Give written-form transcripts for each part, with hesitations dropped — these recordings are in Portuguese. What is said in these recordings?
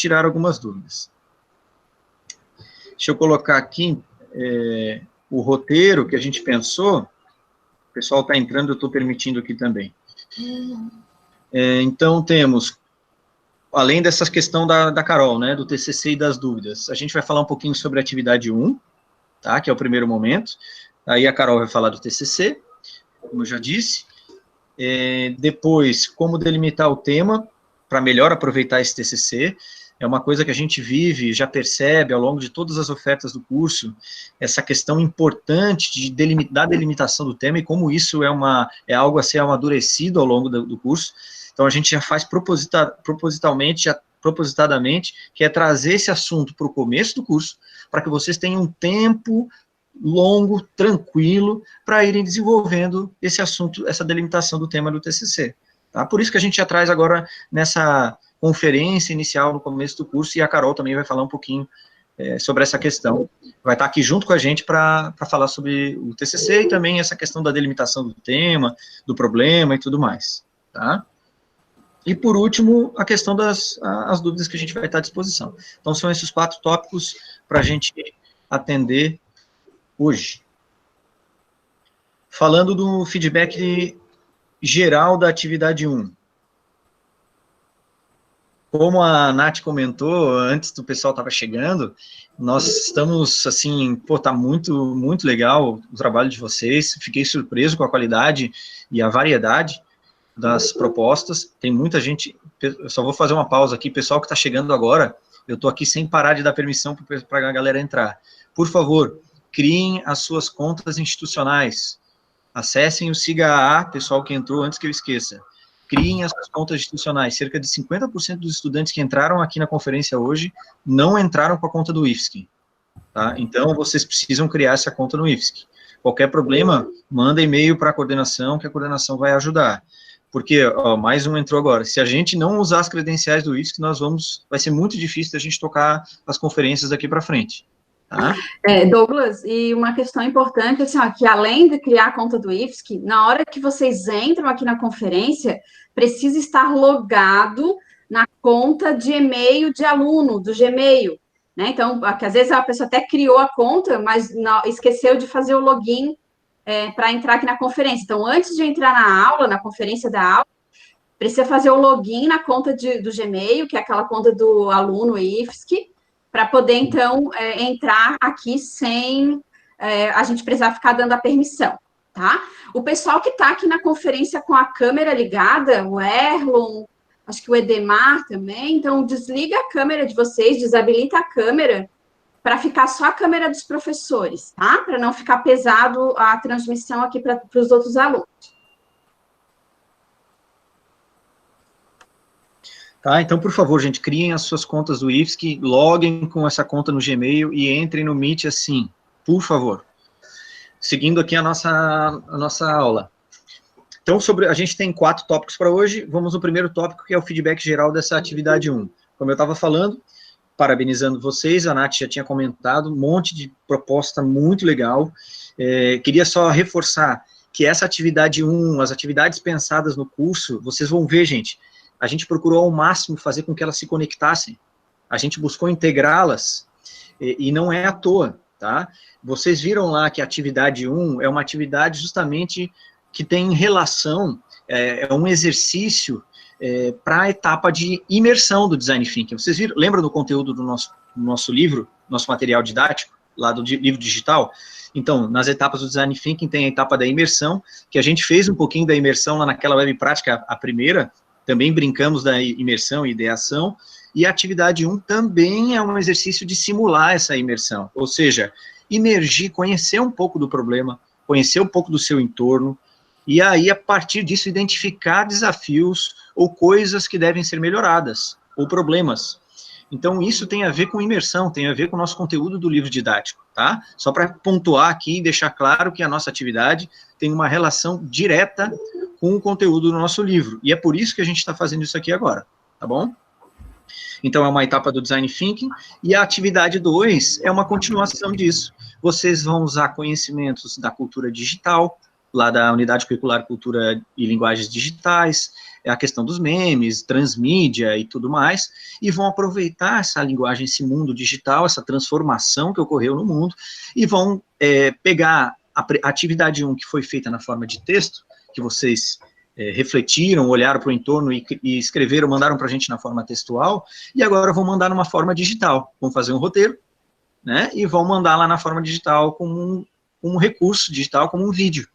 tirar algumas dúvidas. Deixa eu colocar aqui o roteiro que a gente pensou. O pessoal está entrando, eu estou permitindo aqui também. Então, temos, além dessa questão da Carol, né, do TCC e das dúvidas, a gente vai falar um pouquinho sobre a atividade 1, tá, que é o primeiro momento. Aí a Carol vai falar do TCC, como eu já disse. Depois, como delimitar o tema para melhor aproveitar esse TCC. É uma coisa que a gente vive, já percebe ao longo de todas as ofertas do curso, essa questão importante da delimitação do tema e como isso é algo a ser amadurecido ao longo do curso. Então, a gente já faz propositadamente, que é trazer esse assunto para o começo do curso, para que vocês tenham um tempo longo, tranquilo, para irem desenvolvendo esse assunto, essa delimitação do tema do TCC. Tá? Por isso que a gente já traz agora nessa conferência inicial no começo do curso, e a Carol também vai falar um pouquinho sobre essa questão. Vai estar aqui junto com a gente para falar sobre o TCC e também essa questão da delimitação do tema, do problema e tudo mais. Tá? E, por último, a questão as dúvidas que a gente vai estar à disposição. Então, são esses 4 tópicos para a gente atender hoje. Falando do feedback geral da atividade 1. Como a Nath comentou, antes do pessoal estava chegando, nós estamos, assim, tá muito, muito legal o trabalho de vocês, fiquei surpreso com a qualidade e a variedade das propostas, tem muita gente, eu só vou fazer uma pausa aqui, pessoal que está chegando agora, eu estou aqui sem parar de dar permissão para a galera entrar. Por favor, criem as suas contas institucionais, acessem o SIGA, pessoal que entrou, antes que eu esqueça. Criem as suas contas institucionais. Cerca de 50% dos estudantes que entraram aqui na conferência hoje não entraram com a conta do IFSC. Tá? Então, vocês precisam criar essa conta no IFSC. Qualquer problema, manda e-mail para a coordenação, que a coordenação vai ajudar. Porque, mais um entrou agora. Se a gente não usar as credenciais do IFSC, vai ser muito difícil a gente tocar as conferências daqui para frente. Tá? Douglas, e uma questão importante, assim, que além de criar a conta do IFSC, na hora que vocês entram aqui na conferência, precisa estar logado na conta de e-mail de aluno, do Gmail, né? Então, que às vezes a pessoa até criou a conta, mas esqueceu de fazer o login para entrar aqui na conferência. Então, antes de entrar na aula, na conferência da aula, precisa fazer o login na conta do Gmail, que é aquela conta do aluno IFSC, para poder, então, entrar aqui sem a gente precisar ficar dando a permissão, tá? O pessoal que está aqui na conferência com a câmera ligada, o Erlon, acho que o Edemar também, então, desliga a câmera de vocês, desabilita a câmera, para ficar só a câmera dos professores, tá? Para não ficar pesado a transmissão aqui para os outros alunos. Tá, então, por favor, gente, criem as suas contas do IFSC, loguem com essa conta no Gmail e entrem no Meet assim, por favor. Seguindo aqui a nossa aula. Então, a gente tem 4 tópicos para hoje, vamos no primeiro tópico, que é o feedback geral dessa atividade 1. Como eu estava falando, parabenizando vocês, a Nath já tinha comentado, um monte de proposta muito legal. Queria só reforçar que essa atividade 1, as atividades pensadas no curso, vocês vão ver, gente, a gente procurou ao máximo fazer com que elas se conectassem. A gente buscou integrá-las, e não é à toa, tá? Vocês viram lá que a atividade 1 é uma atividade justamente que tem relação, é um exercício para a etapa de imersão do Design Thinking. Vocês lembram do conteúdo do nosso livro, nosso material didático, lá do livro digital? Então, nas etapas do Design Thinking tem a etapa da imersão, que a gente fez um pouquinho da imersão lá naquela web prática, a primeira, também brincamos da imersão e ideação, e a atividade 1 também é um exercício de simular essa imersão, ou seja, imergir, conhecer um pouco do problema, conhecer um pouco do seu entorno, e aí, a partir disso, identificar desafios ou coisas que devem ser melhoradas, ou problemas. Então, isso tem a ver com imersão, tem a ver com o nosso conteúdo do livro didático, tá? Só para pontuar aqui e deixar claro que a nossa atividade tem uma relação direta com o conteúdo do nosso livro, e é por isso que a gente está fazendo isso aqui agora, tá bom? Então, é uma etapa do Design Thinking, e a atividade 2 é uma continuação disso. Vocês vão usar conhecimentos da cultura digital, lá da Unidade Curricular Cultura e Linguagens Digitais, é a questão dos memes, transmídia e tudo mais, e vão aproveitar essa linguagem, esse mundo digital, essa transformação que ocorreu no mundo, e vão pegar a atividade 1 que foi feita na forma de texto, que vocês refletiram, olharam para o entorno e escreveram, mandaram para a gente na forma textual, e agora vão mandar numa forma digital, vão fazer um roteiro, né, e vão mandar lá na forma digital como um recurso digital, como um vídeo.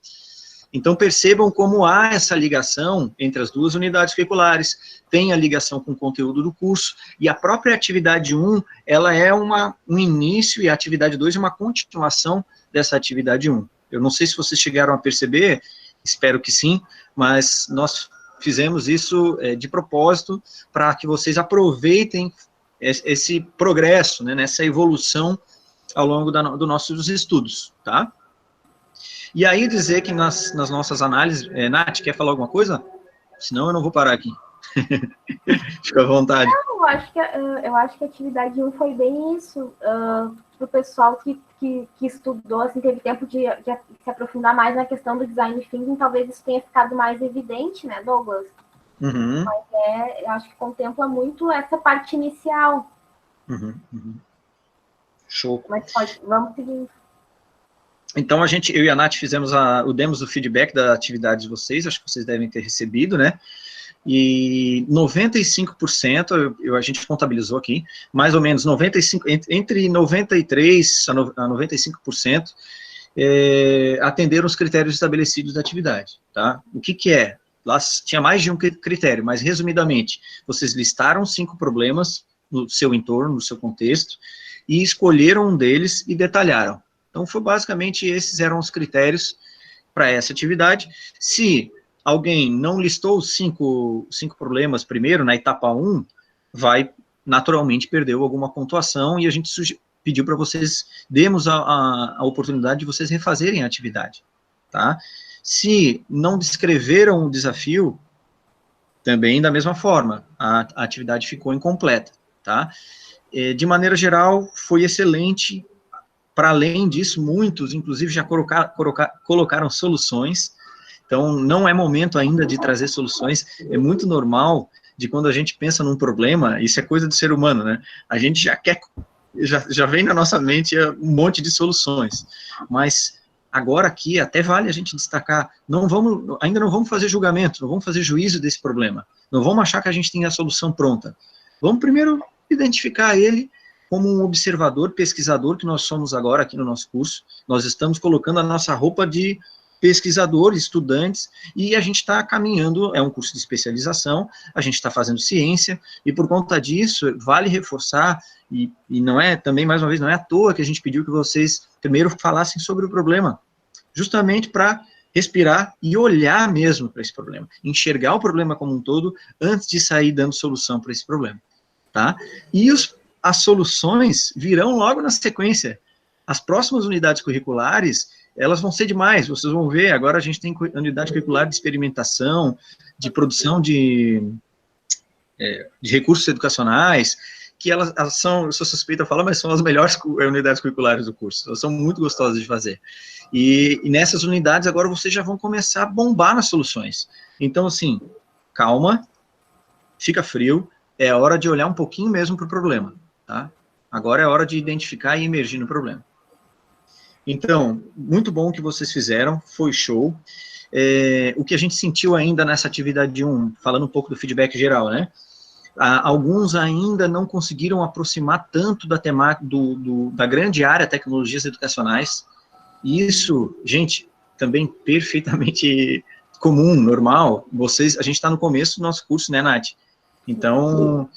Então, percebam como há essa ligação entre as duas unidades curriculares, tem a ligação com o conteúdo do curso, e a própria atividade 1, ela é um início, e a atividade 2 é uma continuação dessa atividade 1. Eu não sei se vocês chegaram a perceber, espero que sim, mas nós fizemos isso de propósito, para que vocês aproveitem esse progresso, né, nessa evolução ao longo dos nossos estudos, tá? E aí dizer que nas nossas análises, Nath, quer falar alguma coisa? Senão eu não vou parar aqui. Fica à vontade. Não, eu acho que a atividade 1 foi bem isso, para o pessoal que estudou, assim, teve tempo de se aprofundar mais na questão do design thinking, talvez isso tenha ficado mais evidente, né, Douglas? Uhum. Mas eu acho que contempla muito essa parte inicial. Uhum. Show. Mas vamos seguir. Então, eu e a Nath fizemos demos o feedback da atividade de vocês, acho que vocês devem ter recebido, né? E 95%, a gente contabilizou aqui, mais ou menos 95%, entre 93% a 95%, atenderam os critérios estabelecidos da atividade, tá? O que é? Lá tinha mais de um critério, mas resumidamente, vocês listaram 5 problemas no seu entorno, no seu contexto, e escolheram um deles e detalharam. Então, basicamente, esses eram os critérios para essa atividade. Se alguém não listou os 5 problemas primeiro, na etapa 1, vai naturalmente perder alguma pontuação, e a gente pediu para vocês, demos a oportunidade de vocês refazerem a atividade, tá? Se não descreveram o desafio, também da mesma forma, a atividade ficou incompleta, tá? De maneira geral, foi excelente. Para além disso, muitos, inclusive, já colocaram soluções. Então, não é momento ainda de trazer soluções. É muito normal de quando a gente pensa num problema, isso é coisa do ser humano, né? A gente já vem na nossa mente um monte de soluções. Mas agora aqui até vale a gente destacar, ainda não vamos fazer julgamento, não vamos fazer juízo desse problema. Não vamos achar que a gente tem a solução pronta. Vamos primeiro identificar ele como um observador, pesquisador, que nós somos agora aqui no nosso curso. Nós estamos colocando a nossa roupa de pesquisador, estudantes, e a gente está caminhando, é um curso de especialização, a gente está fazendo ciência, e por conta disso, vale reforçar, e não é, também, mais uma vez, não é à toa que a gente pediu que vocês primeiro falassem sobre o problema, justamente para respirar e olhar mesmo para esse problema, enxergar o problema como um todo, antes de sair dando solução para esse problema, tá? E as soluções virão logo na sequência. As próximas unidades curriculares, elas vão ser demais, vocês vão ver, agora a gente tem unidade curricular de experimentação, de produção de recursos educacionais, que elas são, eu sou suspeita a falar, mas são as melhores unidades curriculares do curso, elas são muito gostosas de fazer. E nessas unidades, agora vocês já vão começar a bombar nas soluções. Então, assim, calma, fica frio, é hora de olhar um pouquinho mesmo para o problema, tá? Agora é hora de identificar e emergir no problema. Então, muito bom o que vocês fizeram, foi show. O que a gente sentiu ainda nessa atividade 1, falando um pouco do feedback geral, né? Alguns ainda não conseguiram aproximar tanto da temática, da grande área tecnologias educacionais. Isso, gente, também perfeitamente comum, normal. A gente está no começo do nosso curso, né, Nath? Então,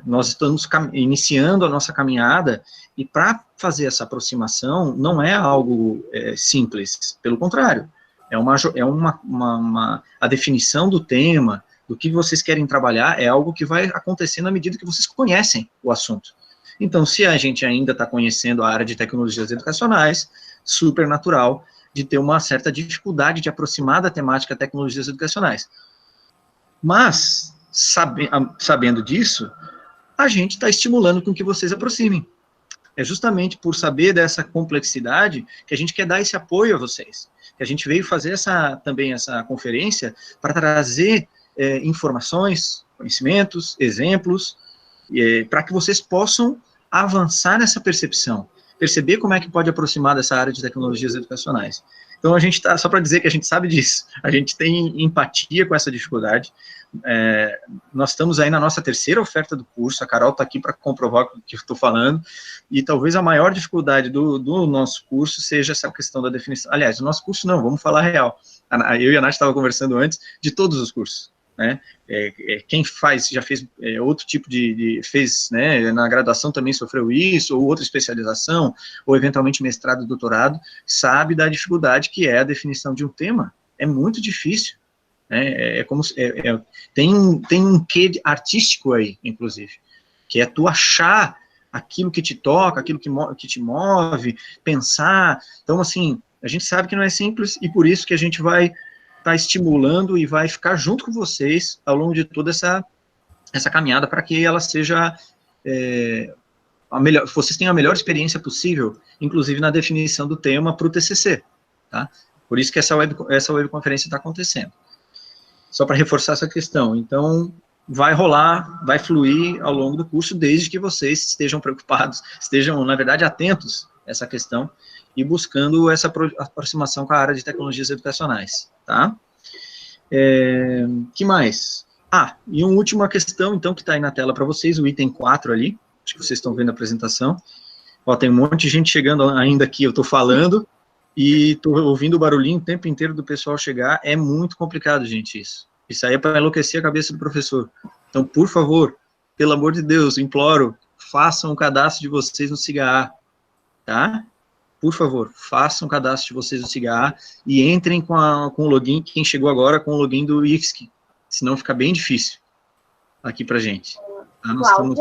nós estamos iniciando a nossa caminhada, e para fazer essa aproximação, não é algo simples, pelo contrário, a definição do tema, do que vocês querem trabalhar, é algo que vai acontecer na medida que vocês conhecem o assunto. Então, se a gente ainda está conhecendo a área de tecnologias educacionais, super natural de ter uma certa dificuldade de aproximar da temática tecnologias educacionais. Mas, sabendo disso, a gente está estimulando com que vocês aproximem. É justamente por saber dessa complexidade que a gente quer dar esse apoio a vocês. Que a gente veio fazer também essa conferência para trazer informações, conhecimentos, exemplos, para que vocês possam avançar nessa percepção, perceber como é que pode aproximar dessa área de tecnologias educacionais. Então, a gente está, só para dizer que a gente sabe disso, a gente tem empatia com essa dificuldade. Nós estamos aí na nossa terceira oferta do curso, a Carol está aqui para comprovar o que eu estou falando, e talvez a maior dificuldade do nosso curso seja essa questão da definição. Aliás, o nosso curso não, vamos falar real. Eu e a Nath estavam conversando antes de todos os cursos, né? Quem já fez outro tipo fez, né, na graduação também sofreu isso, ou outra especialização, ou eventualmente mestrado e doutorado, sabe da dificuldade que é a definição de um tema. É muito difícil. Tem um quê artístico aí, inclusive, que é tu achar aquilo que te toca, aquilo que te move, pensar. Então, assim, a gente sabe que não é simples, e por isso que a gente vai estar estimulando e vai ficar junto com vocês ao longo de toda essa caminhada, para que ela seja vocês tenham a melhor experiência possível, inclusive na definição do tema para o TCC, tá? Por isso que essa webconferência está acontecendo. Só para reforçar essa questão. Então, vai rolar, vai fluir ao longo do curso, desde que vocês estejam preocupados, estejam, na verdade, atentos a essa questão e buscando essa aproximação com a área de tecnologias educacionais, tá? Que mais? E uma última questão, então, que está aí na tela para vocês, o item 4 ali, acho que vocês estão vendo a apresentação. Tem um monte de gente chegando ainda aqui, eu estou falando, e estou ouvindo o barulhinho o tempo inteiro do pessoal chegar. É muito complicado, gente, isso. Isso aí é para enlouquecer a cabeça do professor. Então, por favor, pelo amor de Deus, imploro, façam o cadastro de vocês no SIGA-A, tá? Por favor, façam o cadastro de vocês no SIGA-A e entrem com o login, quem chegou agora, com o login do IFSC, senão fica bem difícil aqui pra gente. Tá? Nós estamos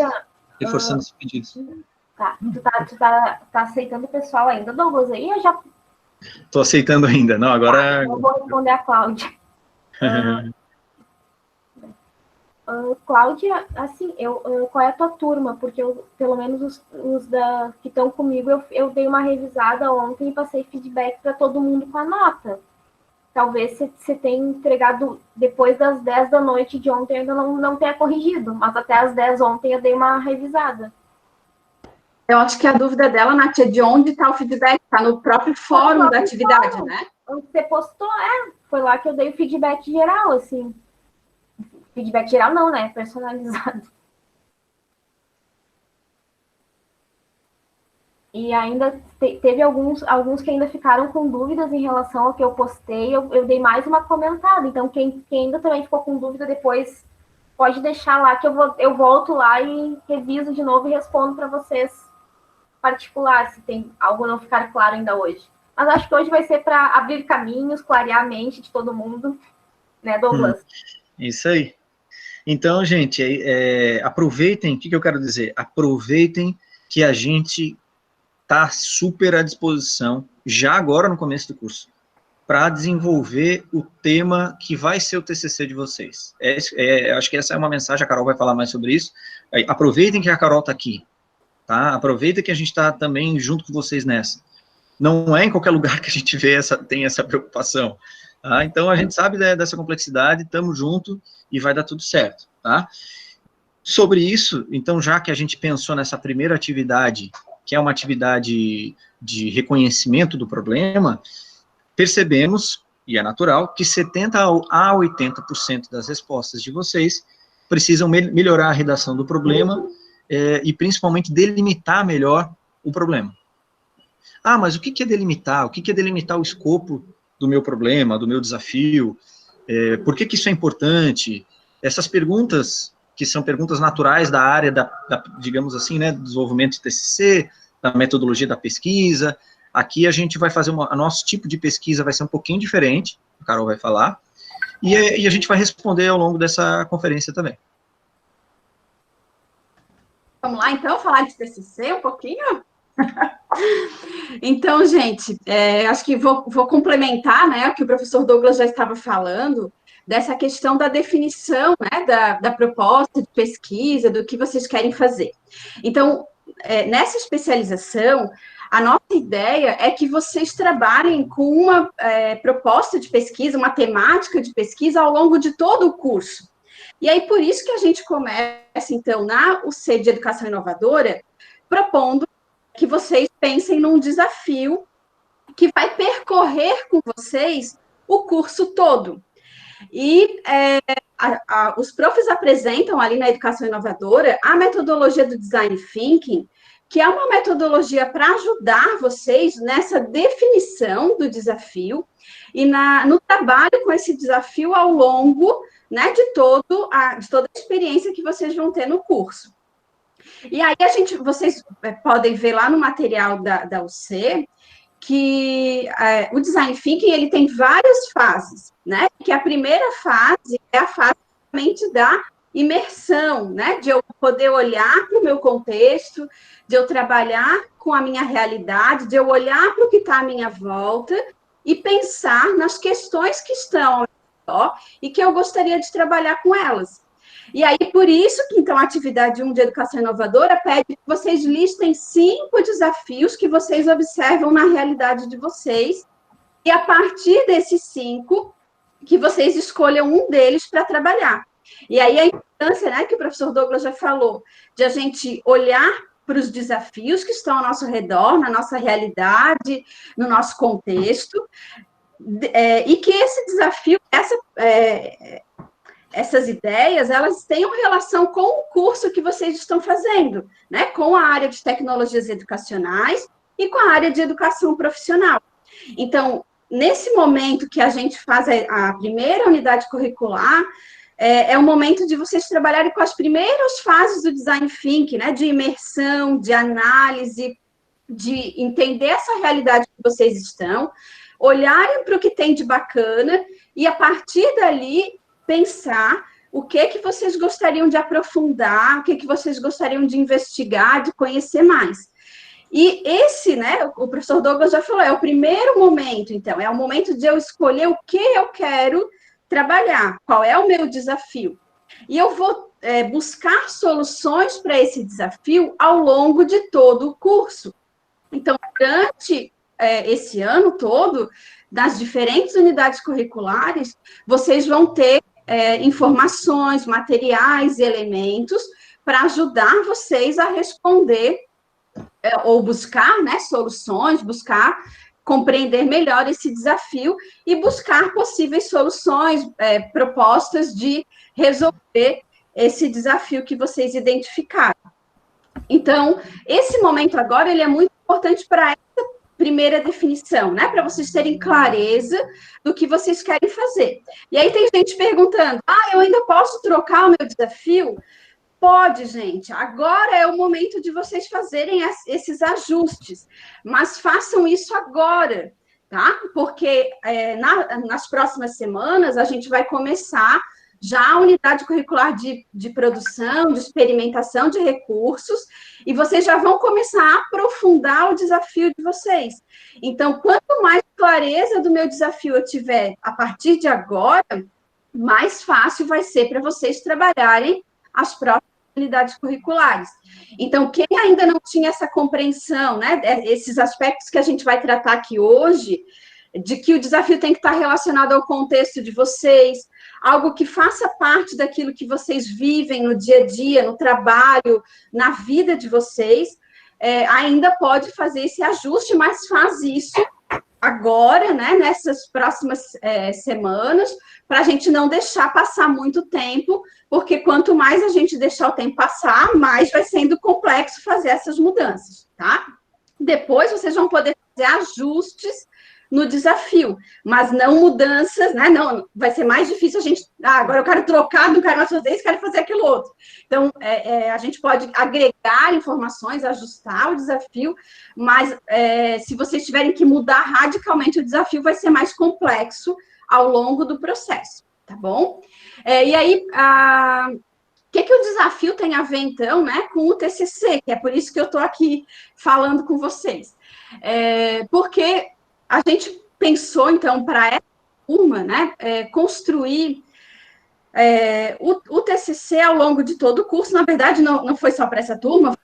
reforçando esse pedido. Tá, tu tá aceitando o pessoal ainda, Douglas, aí eu já... Tô aceitando ainda, não, agora... eu vou responder a Cláudia. Cláudia, assim, qual é a tua turma? Porque pelo menos os que estão comigo, eu dei uma revisada ontem e passei feedback para todo mundo com a nota. Talvez você tenha entregado depois das 10 da noite de ontem, ainda não tenha corrigido, mas até as 10 ontem eu dei uma revisada. Eu acho que a dúvida dela, Nath, é de onde está o feedback? Está no próprio fórum da atividade, né? Onde você postou, foi lá que eu dei o feedback geral, assim. Feedback geral não, né? Personalizado. E ainda teve alguns que ainda ficaram com dúvidas em relação ao que eu postei. Eu dei mais uma comentada. Então, quem ainda também ficou com dúvida depois, pode deixar lá que eu volto lá e reviso de novo e respondo para vocês particular, se tem algo não ficar claro ainda hoje. Mas acho que hoje vai ser para abrir caminhos, clarear a mente de todo mundo, né, Douglas? Isso aí. Então, gente, aproveitem, o que eu quero dizer? Aproveitem que a gente está super à disposição, já agora no começo do curso, para desenvolver o tema que vai ser o TCC de vocês. Acho que essa é uma mensagem, a Carol vai falar mais sobre isso. Aproveitem que a Carol está aqui, tá? Aproveita que a gente está também junto com vocês nessa. Não é em qualquer lugar que a gente tem essa preocupação, tá? Então, a gente sabe dessa complexidade, estamos juntos e vai dar tudo certo, tá? Sobre isso, então, já que a gente pensou nessa primeira atividade, que é uma atividade de reconhecimento do problema, percebemos, e é natural, que 70% a 80% das respostas de vocês precisam melhorar a redação do problema e, principalmente, delimitar melhor o problema. Mas o que é delimitar? O que é delimitar o escopo do meu problema, do meu desafio? Por que isso é importante? Essas perguntas, que são perguntas naturais da área digamos assim, né, do desenvolvimento de TCC, da metodologia da pesquisa. Aqui a gente vai fazer nosso tipo de pesquisa vai ser um pouquinho diferente, a Carol vai falar, e a gente vai responder ao longo dessa conferência também. Vamos lá, então, falar de TCC um pouquinho? Então, gente, acho que vou complementar, né, o que o professor Douglas já estava falando, dessa questão da definição, né, da proposta de pesquisa, do que vocês querem fazer. Então, nessa especialização, a nossa ideia é que vocês trabalhem com uma proposta de pesquisa, uma temática de pesquisa ao longo de todo o curso. E aí, por isso que a gente começa, então, na UC de Educação Inovadora, propondo que vocês pensem num desafio que vai percorrer com vocês o curso todo. E os profs apresentam ali na Educação Inovadora a metodologia do Design Thinking, que é uma metodologia para ajudar vocês nessa definição do desafio e no trabalho com esse desafio ao longo, né, de toda a experiência que vocês vão ter no curso. E aí vocês podem ver lá no material da UC que o Design Thinking ele tem várias fases, né? Que a primeira fase é a fase da imersão, né? De eu poder olhar para o meu contexto, de eu trabalhar com a minha realidade, de eu olhar para o que está à minha volta e pensar nas questões que estão ao redor e que eu gostaria de trabalhar com elas. E aí, por isso que, então, a atividade 1 de Educação Inovadora pede que vocês listem 5 desafios que vocês observam na realidade de vocês, e a partir desses 5, que vocês escolham um deles para trabalhar. E aí, a importância, né, que o professor Douglas já falou, de a gente olhar para os desafios que estão ao nosso redor, na nossa realidade, no nosso contexto, e que esse desafio, essas ideias, elas tenham relação com o curso que vocês estão fazendo, né? Com a área de tecnologias educacionais e com a área de educação profissional. Então, nesse momento que a gente faz a primeira unidade curricular, é o momento de vocês trabalharem com as primeiras fases do Design Thinking, né? De imersão, de análise, de entender essa realidade que vocês estão, olharem para o que tem de bacana e, a partir dali, pensar o que vocês gostariam de aprofundar, o que vocês gostariam de investigar, de conhecer mais. E esse, né, o professor Douglas já falou, é o primeiro momento, então, é o momento de eu escolher o que eu quero trabalhar, qual é o meu desafio. E eu vou buscar soluções para esse desafio ao longo de todo o curso. Então, durante esse ano todo, das diferentes unidades curriculares, vocês vão ter informações, materiais, elementos para ajudar vocês a responder ou buscar, né, soluções, buscar compreender melhor esse desafio e buscar possíveis soluções, propostas de resolver esse desafio que vocês identificaram. Então, esse momento agora, ele é muito importante para essa primeira definição, né? Para vocês terem clareza do que vocês querem fazer. E aí tem gente perguntando, eu ainda posso trocar o meu desafio? Pode, gente. Agora é o momento de vocês fazerem esses ajustes, mas façam isso agora, tá? Porque nas próximas semanas a gente vai começar já a unidade curricular de produção, de experimentação de recursos, e vocês já vão começar a aprofundar o desafio de vocês. Então, quanto mais clareza do meu desafio eu tiver a partir de agora, mais fácil vai ser para vocês trabalharem as próprias unidades curriculares. Então, quem ainda não tinha essa compreensão, né, esses aspectos que a gente vai tratar aqui hoje, de que o desafio tem que estar relacionado ao contexto de vocês, algo que faça parte daquilo que vocês vivem no dia a dia, no trabalho, na vida de vocês, ainda pode fazer esse ajuste, mas faz isso agora, né, nessas próximas semanas, para a gente não deixar passar muito tempo, porque quanto mais a gente deixar o tempo passar, mais vai sendo complexo fazer essas mudanças, tá? Depois vocês vão poder fazer ajustes no desafio, mas não mudanças, né? Não, vai ser mais difícil a gente. Agora eu quero trocar, não quero mais fazer isso, quero fazer aquilo outro. Então, a gente pode agregar informações, ajustar o desafio, mas se vocês tiverem que mudar radicalmente o desafio, vai ser mais complexo ao longo do processo, tá bom? E aí, o que o desafio tem a ver, então, né, com o TCC, que é por isso que eu estou aqui falando com vocês. Porque a gente pensou, então, para essa turma, né, construir o TCC ao longo de todo o curso. Na verdade, não foi só para essa turma,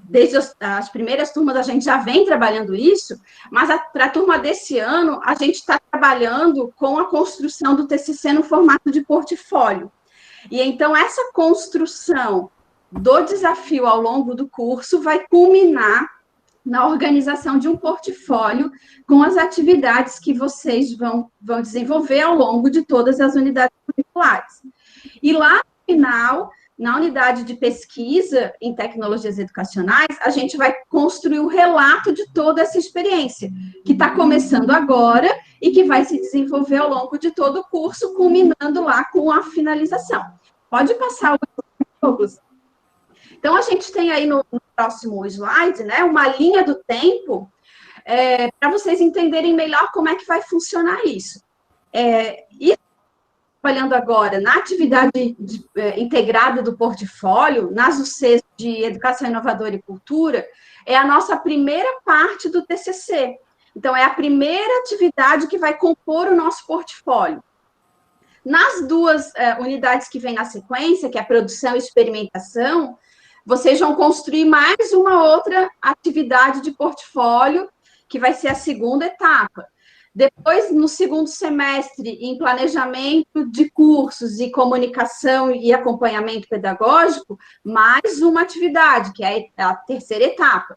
desde as primeiras turmas a gente já vem trabalhando isso, mas para a turma desse ano, a gente está trabalhando com a construção do TCC no formato de portfólio. E então, essa construção do desafio ao longo do curso vai culminar na organização de um portfólio com as atividades que vocês vão desenvolver ao longo de todas as unidades curriculares. E lá no final, na unidade de pesquisa em tecnologias educacionais, a gente vai construir o relato de toda essa experiência, que está começando agora e que vai se desenvolver ao longo de todo o curso, culminando lá com a finalização. Pode passar o Douglas. Então, a gente tem aí no próximo slide, né, uma linha do tempo, para vocês entenderem melhor como é que vai funcionar isso. E trabalhando agora na atividade integrada do portfólio, nas UCs de Educação Inovadora e Cultura, é a nossa primeira parte do TCC. Então, é a primeira atividade que vai compor o nosso portfólio. Nas duas unidades que vêm na sequência, que é a produção e experimentação, vocês vão construir mais uma outra atividade de portfólio, que vai ser a segunda etapa. Depois, no segundo semestre, em planejamento de cursos e comunicação e acompanhamento pedagógico, mais uma atividade, que é a terceira etapa.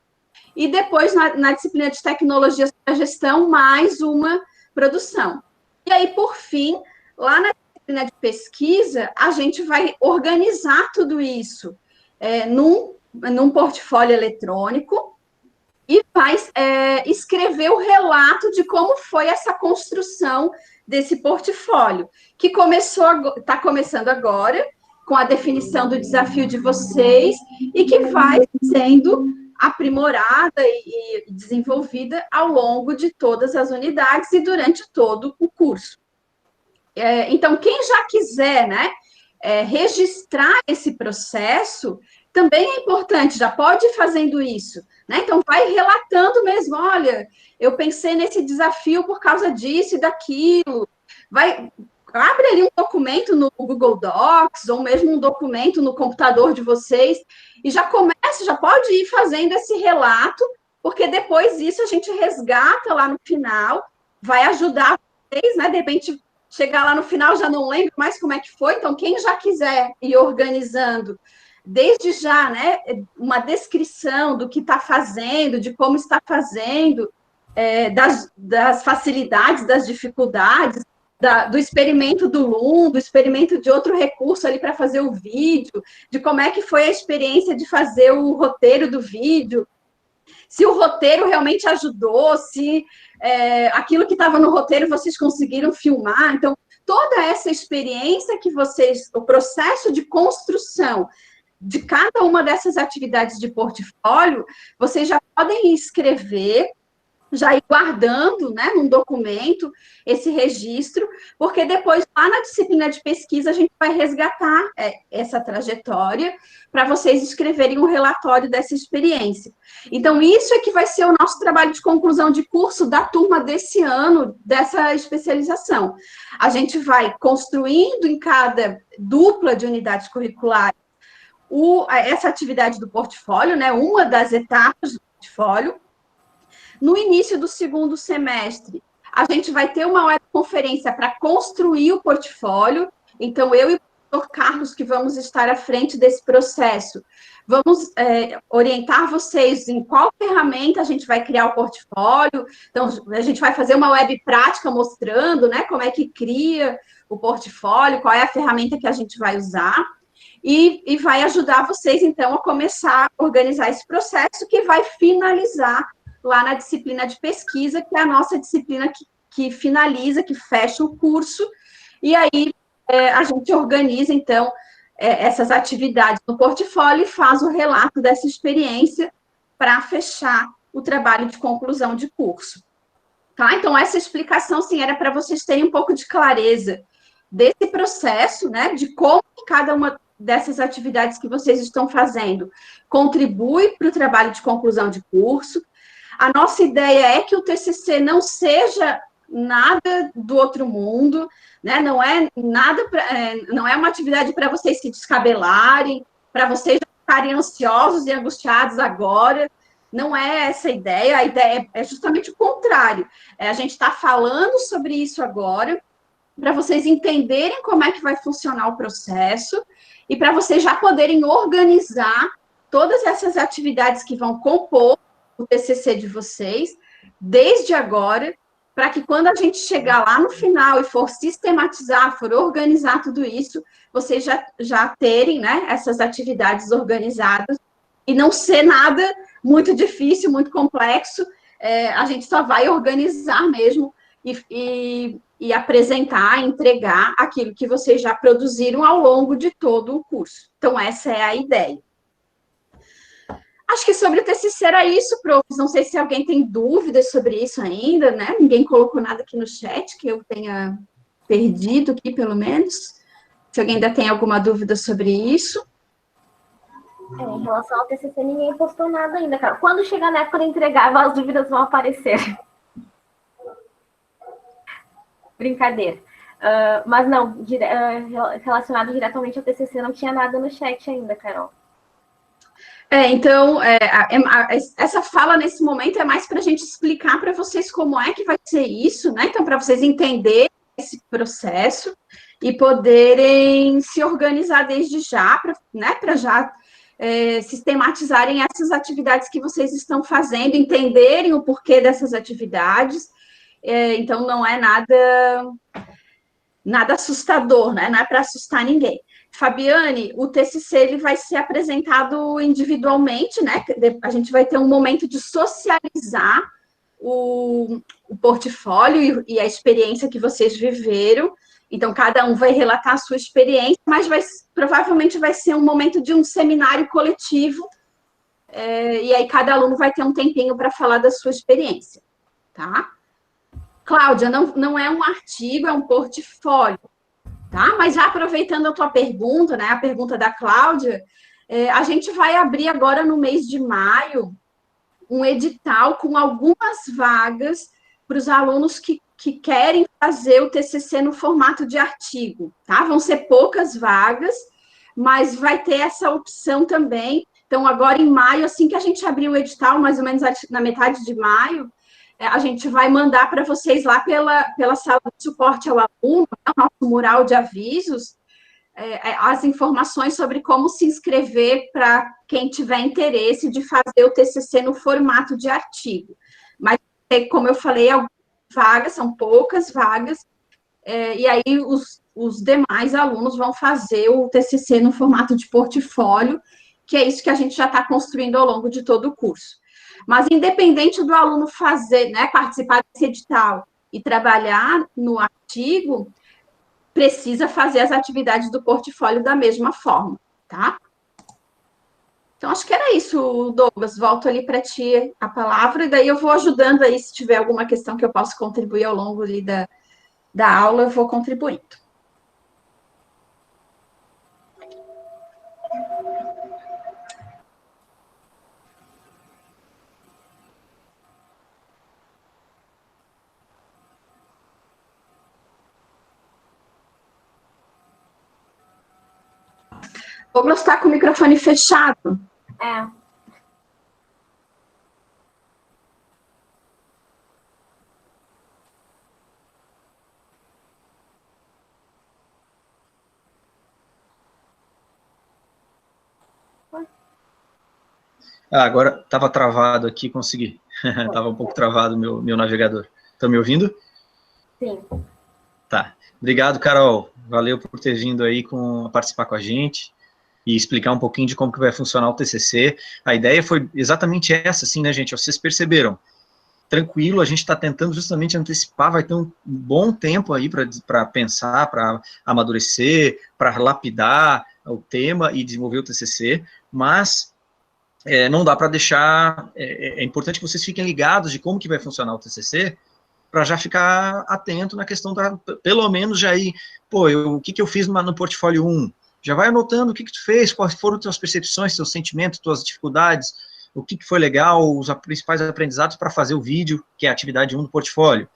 E depois, na disciplina de tecnologias para gestão, mais uma produção. E aí, por fim, lá na disciplina de pesquisa, a gente vai organizar tudo isso num portfólio eletrônico, e vai escrever o relato de como foi essa construção desse portfólio, que está começando agora, com a definição do desafio de vocês, e que vai sendo aprimorada e desenvolvida ao longo de todas as unidades e durante todo o curso. Então, quem já quiser, né, registrar esse processo, também é importante, já pode ir fazendo isso, né? Então, vai relatando mesmo, olha, eu pensei nesse desafio por causa disso e daquilo. Abre ali um documento no Google Docs, ou mesmo um documento no computador de vocês, e já pode ir fazendo esse relato, porque depois disso a gente resgata lá no final, vai ajudar vocês, né? De repente, chegar lá no final, já não lembro mais como é que foi, então quem já quiser ir organizando, desde já, né, uma descrição do que está fazendo, de como está fazendo, das facilidades, das dificuldades, do experimento do Loom, do experimento de outro recurso ali para fazer o vídeo, de como é que foi a experiência de fazer o roteiro do vídeo, se o roteiro realmente ajudou, se aquilo que estava no roteiro vocês conseguiram filmar. Então, toda essa experiência que o processo de construção de cada uma dessas atividades de portfólio, vocês já podem escrever, já ir guardando, né, num documento, esse registro, porque depois, lá na disciplina de pesquisa, a gente vai resgatar essa trajetória para vocês escreverem um relatório dessa experiência. Então, isso é que vai ser o nosso trabalho de conclusão de curso da turma desse ano, dessa especialização. A gente vai construindo em cada dupla de unidades curriculares essa atividade do portfólio, né, uma das etapas do portfólio. No início do segundo semestre, a gente vai ter uma webconferência para construir o portfólio. Então, eu e o professor Carlos, que vamos estar à frente desse processo, vamos orientar vocês em qual ferramenta a gente vai criar o portfólio. Então, a gente vai fazer uma web prática mostrando, né, como é que cria o portfólio, qual é a ferramenta que a gente vai usar. E vai ajudar vocês, então, a começar a organizar esse processo, que vai finalizar lá na disciplina de pesquisa, que é a nossa disciplina que finaliza, que fecha o curso, e aí a gente organiza, então, essas atividades no portfólio e faz o relato dessa experiência para fechar o trabalho de conclusão de curso. Tá? Então, essa explicação, sim, era para vocês terem um pouco de clareza desse processo, né, de como cada uma dessas atividades que vocês estão fazendo contribui para o trabalho de conclusão de curso. A nossa ideia é que o TCC não seja nada do outro mundo, né? Não é uma atividade para vocês se descabelarem, para vocês ficarem ansiosos e angustiados agora. Não é essa a ideia é justamente o contrário. A gente está falando sobre isso agora, para vocês entenderem como é que vai funcionar o processo e para vocês já poderem organizar todas essas atividades que vão compor o TCC de vocês, desde agora, para que quando a gente chegar lá no final e for sistematizar, for organizar tudo isso, vocês já terem, né, essas atividades organizadas e não ser nada muito difícil, muito complexo, a gente só vai organizar mesmo e apresentar, entregar aquilo que vocês já produziram ao longo de todo o curso. Então, essa é a ideia. Acho que sobre o TCC era isso, profs. Não sei se alguém tem dúvidas sobre isso ainda, né? Ninguém colocou nada aqui no chat que eu tenha perdido aqui, pelo menos. Se alguém ainda tem alguma dúvida sobre isso. Em relação ao TCC, ninguém postou nada ainda, cara. Quando chegar na época de entregar, as dúvidas vão aparecer. Brincadeira. Mas não, relacionado diretamente ao TCC, não tinha nada no chat ainda, Carol. Então, essa fala nesse momento é mais para a gente explicar para vocês como é que vai ser isso, né? Então, para vocês entenderem esse processo e poderem se organizar desde já, né? Para já sistematizarem essas atividades que vocês estão fazendo, entenderem o porquê dessas atividades. Então, não é nada assustador, né? Não é para assustar ninguém. Fabiane, o TCC ele vai ser apresentado individualmente, né? A gente vai ter um momento de socializar o portfólio e a experiência que vocês viveram. Então, cada um vai relatar a sua experiência, mas provavelmente vai ser um momento de um seminário coletivo, e aí cada aluno vai ter um tempinho para falar da sua experiência, tá? Cláudia, não é um artigo, é um portfólio, tá? Mas já aproveitando a tua pergunta, né, a pergunta da Cláudia, a gente vai abrir agora no mês de maio um edital com algumas vagas para os alunos que querem fazer o TCC no formato de artigo, tá? Vão ser poucas vagas, mas vai ter essa opção também. Então, agora em maio, assim que a gente abrir o edital, mais ou menos na metade de maio, a gente vai mandar para vocês lá pela sala de suporte ao aluno, o nosso mural de avisos, as informações sobre como se inscrever para quem tiver interesse de fazer o TCC no formato de artigo. Mas, como eu falei, vagas, são poucas vagas, e aí os demais alunos vão fazer o TCC no formato de portfólio, que é isso que a gente já está construindo ao longo de todo o curso. Mas, independente do aluno fazer, né, participar desse edital e trabalhar no artigo, precisa fazer as atividades do portfólio da mesma forma, tá? Então, acho que era isso, Douglas. Volto ali para ti a palavra, e daí eu vou ajudando aí, se tiver alguma questão que eu possa contribuir ao longo ali da aula, eu vou contribuindo. Douglas está com o microfone fechado. Agora estava travado aqui, consegui. Estava um pouco travado o meu navegador. Estão me ouvindo? Sim. Tá. Obrigado, Carol. Valeu por ter vindo aí participar com a gente e explicar um pouquinho de como que vai funcionar o TCC. A ideia foi exatamente essa, assim, né, gente? Vocês perceberam. Tranquilo, a gente está tentando justamente antecipar, vai ter um bom tempo aí para pensar, para amadurecer, para lapidar o tema e desenvolver o TCC, mas não dá para deixar, é importante que vocês fiquem ligados de como que vai funcionar o TCC, para já ficar atento na questão pelo menos já ir, o que eu fiz no portfólio 1, já vai anotando o que tu fez, quais foram as tuas percepções, teus sentimentos, tuas dificuldades, o que foi legal, os principais aprendizados para fazer o vídeo, que é a atividade 1 do portfólio.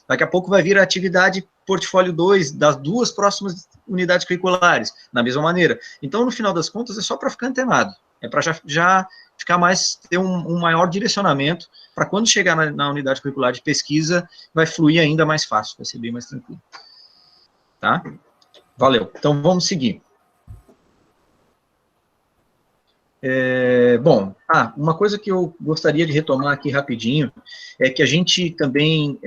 Daqui a pouco vai vir a atividade portfólio 2, das 2 próximas unidades curriculares, da mesma maneira. Então, no final das contas, é só para ficar antenado. É para já ficar mais, ter um maior direcionamento, para quando chegar na unidade curricular de pesquisa, vai fluir ainda mais fácil, vai ser bem mais tranquilo. Tá? Valeu. Então, vamos seguir. Bom, uma coisa que eu gostaria de retomar aqui rapidinho, é que a gente também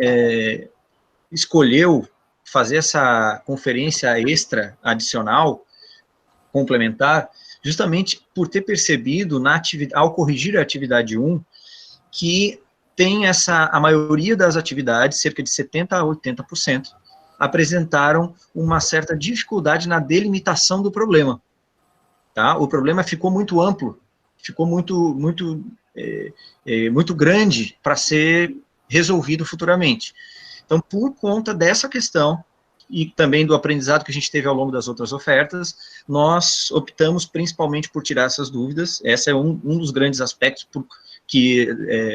escolheu fazer essa conferência extra, adicional, complementar, justamente por ter percebido, ao corrigir a atividade 1, que tem a maioria das atividades, cerca de 70% a 80%, apresentaram uma certa dificuldade na delimitação do problema. Tá? O problema ficou muito amplo, ficou muito grande para ser resolvido futuramente. Então, por conta dessa questão, e também do aprendizado que a gente teve ao longo das outras ofertas, nós optamos principalmente por tirar essas dúvidas. Esse é um dos grandes aspectos que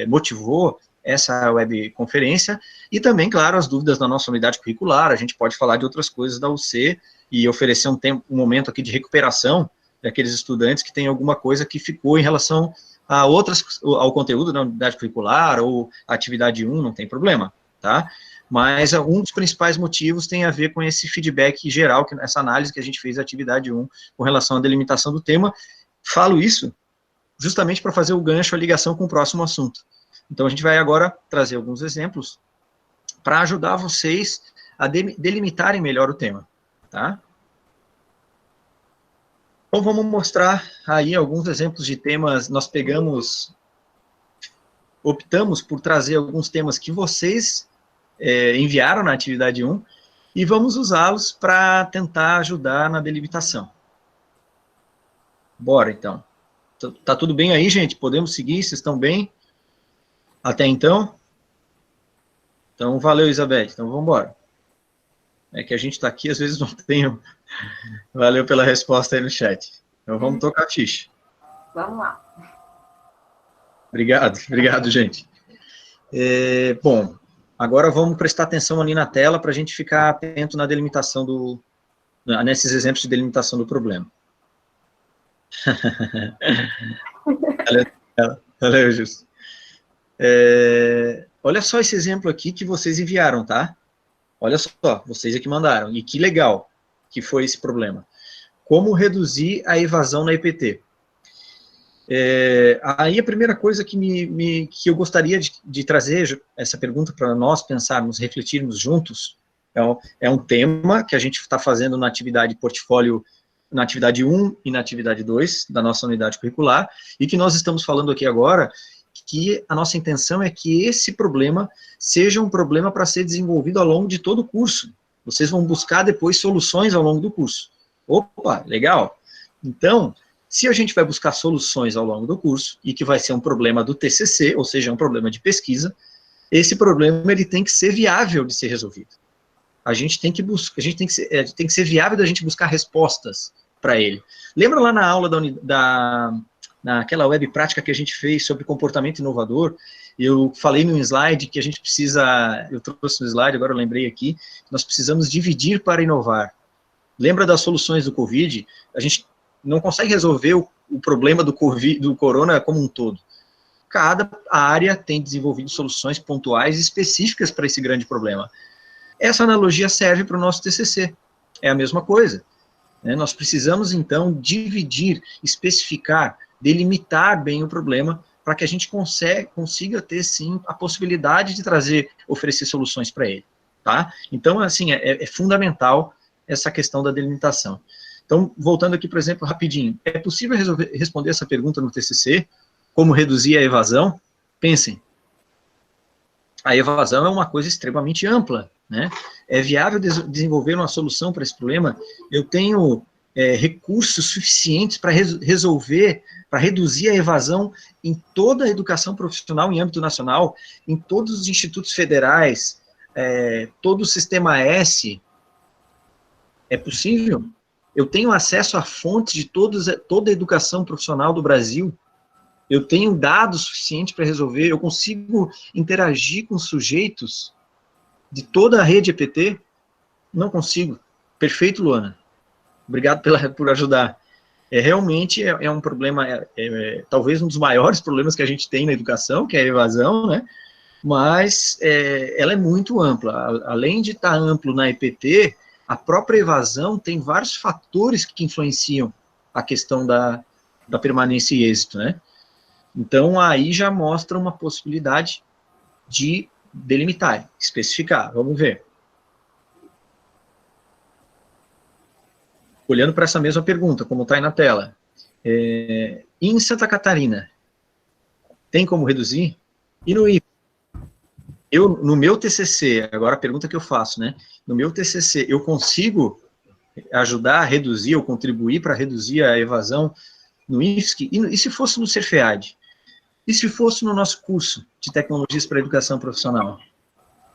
motivou essa webconferência, e também, claro, as dúvidas da nossa unidade curricular. A gente pode falar de outras coisas da UC, e oferecer um momento aqui de recuperação daqueles estudantes que têm alguma coisa que ficou em relação ao conteúdo da unidade curricular, ou atividade 1, não tem problema, tá? Mas um dos principais motivos tem a ver com esse feedback geral, essa análise que a gente fez da atividade 1, com relação à delimitação do tema. Falo isso justamente para fazer o gancho, a ligação com o próximo assunto. Então, a gente vai agora trazer alguns exemplos para ajudar vocês a delimitarem melhor o tema, tá? Então, vamos mostrar aí alguns exemplos de temas. Nós optamos por trazer alguns temas que vocês enviaram na atividade 1, e vamos usá-los para tentar ajudar na delimitação. Bora, então. Tá tudo bem aí, gente? Podemos seguir? Vocês estão bem? Até então? Então, valeu, Isabelle. Então, vamos embora. É que a gente está aqui, às vezes não tem... Valeu pela resposta aí no chat. Então, vamos tocar a ficha. Vamos lá. Obrigado, gente. Bom, agora vamos prestar atenção ali na tela para a gente ficar atento na delimitação nesses exemplos de delimitação do problema. Valeu, Justo. Olha só esse exemplo aqui que vocês enviaram, tá? Olha só, vocês é que mandaram. E que legal que foi esse problema. Como reduzir a evasão na EPT? Aí a primeira coisa que eu gostaria de trazer essa pergunta para nós pensarmos, refletirmos juntos, é um tema que a gente está fazendo na atividade portfólio, na atividade 1 e na atividade 2 da nossa unidade curricular, e que nós estamos falando aqui agora, que a nossa intenção é que esse problema seja um problema para ser desenvolvido ao longo de todo o curso. Vocês vão buscar depois soluções ao longo do curso. Opa, legal! Então, se a gente vai buscar soluções ao longo do curso, e que vai ser um problema do TCC, ou seja, um problema de pesquisa, esse problema ele tem que ser viável de ser resolvido. A gente tem que ser viável da gente buscar respostas para ele. Lembra lá na aula naquela web prática que a gente fez sobre comportamento inovador? Eu falei no slide que a gente precisa, eu trouxe no slide, agora eu lembrei aqui, nós precisamos dividir para inovar. Lembra das soluções do Covid? A gente não consegue resolver o problema do corona como um todo. Cada área tem desenvolvido soluções pontuais específicas para esse grande problema. Essa analogia serve para o nosso TCC. É a mesma coisa. Né? Nós precisamos, então, dividir, especificar, delimitar bem o problema para que a gente consiga ter, sim, a possibilidade de oferecer soluções para ele. Tá? Então, assim, é fundamental essa questão da delimitação. Então, voltando aqui, por exemplo, rapidinho, é possível responder essa pergunta no TCC, como reduzir a evasão? Pensem, a evasão é uma coisa extremamente ampla, né? É viável desenvolver uma solução para esse problema? Eu tenho recursos suficientes para resolver, para reduzir a evasão em toda a educação profissional em âmbito nacional, em todos os institutos federais, todo o sistema S? É possível? Eu tenho acesso a fontes de toda a educação profissional do Brasil? Eu tenho dados suficientes para resolver? Eu consigo interagir com sujeitos de toda a rede EPT? Não consigo. Perfeito, Luana. Obrigado por ajudar. Realmente é um problema, talvez um dos maiores problemas que a gente tem na educação, que é a evasão, né? Mas ela é muito ampla. Além de estar amplo na EPT, a própria evasão tem vários fatores que influenciam a questão da permanência e êxito, né? Então, aí já mostra uma possibilidade de delimitar, especificar. Vamos ver. Olhando para essa mesma pergunta, como está aí na tela. Em Santa Catarina, tem como reduzir? E no IFSC? No meu TCC, agora a pergunta que eu faço, né? No meu TCC, eu consigo ajudar a reduzir ou contribuir para reduzir a evasão no IFSC? E se fosse no Serfead? E se fosse no nosso curso de Tecnologias para a Educação Profissional?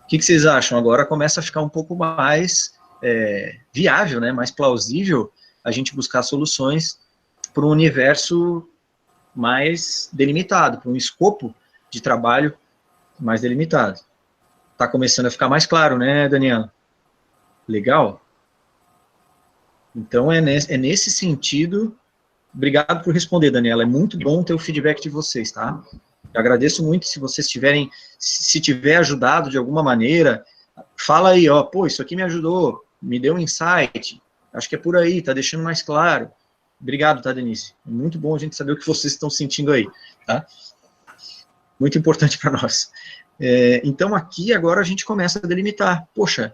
O que vocês acham? Agora começa a ficar um pouco mais viável, né? Mais plausível a gente buscar soluções para um universo mais delimitado, para um escopo de trabalho mais delimitado. Está começando a ficar mais claro, né, Daniela? Legal? Então, é nesse sentido. Obrigado por responder, Daniela. É muito bom ter o feedback de vocês, tá? Eu agradeço muito se vocês tiverem, se tiver ajudado de alguma maneira, fala aí, ó, pô, isso aqui me ajudou, me deu um insight, acho que é por aí, tá deixando mais claro. Obrigado, tá, Denise? É muito bom a gente saber o que vocês estão sentindo aí, tá? Muito importante para nós. Então, aqui, agora a gente começa a delimitar. Poxa,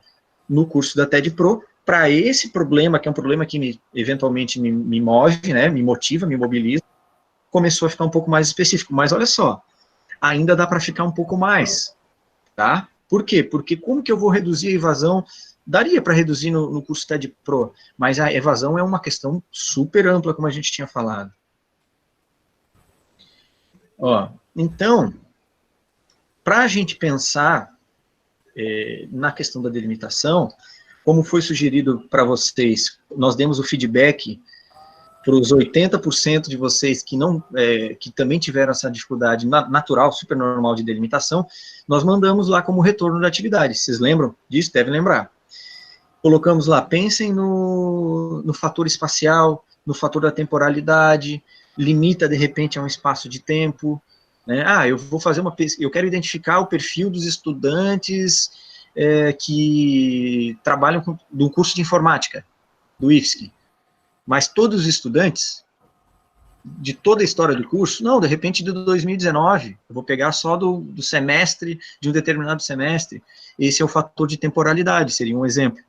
no curso da TED Pro, para esse problema, que é um problema que eventualmente me move, né, me motiva, me mobiliza, começou a ficar um pouco mais específico. Mas olha só, ainda dá para ficar um pouco mais, tá? Por quê? Porque como que eu vou reduzir a evasão? Daria para reduzir no curso TED Pro, mas a evasão é uma questão super ampla, como a gente tinha falado. Ó, então, para a gente pensar na questão da delimitação, como foi sugerido para vocês, nós demos o feedback para os 80% de vocês que também tiveram essa dificuldade natural, super normal de delimitação, nós mandamos lá como retorno da atividade. Vocês lembram disso? Devem lembrar. Colocamos lá, pensem no fator espacial, no fator da temporalidade, limita, de repente, a um espaço de tempo, né? Eu vou fazer uma pesquisa, eu quero identificar o perfil dos estudantes que trabalham no curso de informática, do IFSC. Mas todos os estudantes, de toda a história do curso, não, de repente de 2019, eu vou pegar só do semestre, de um determinado semestre, esse é o fator de temporalidade, seria um exemplo,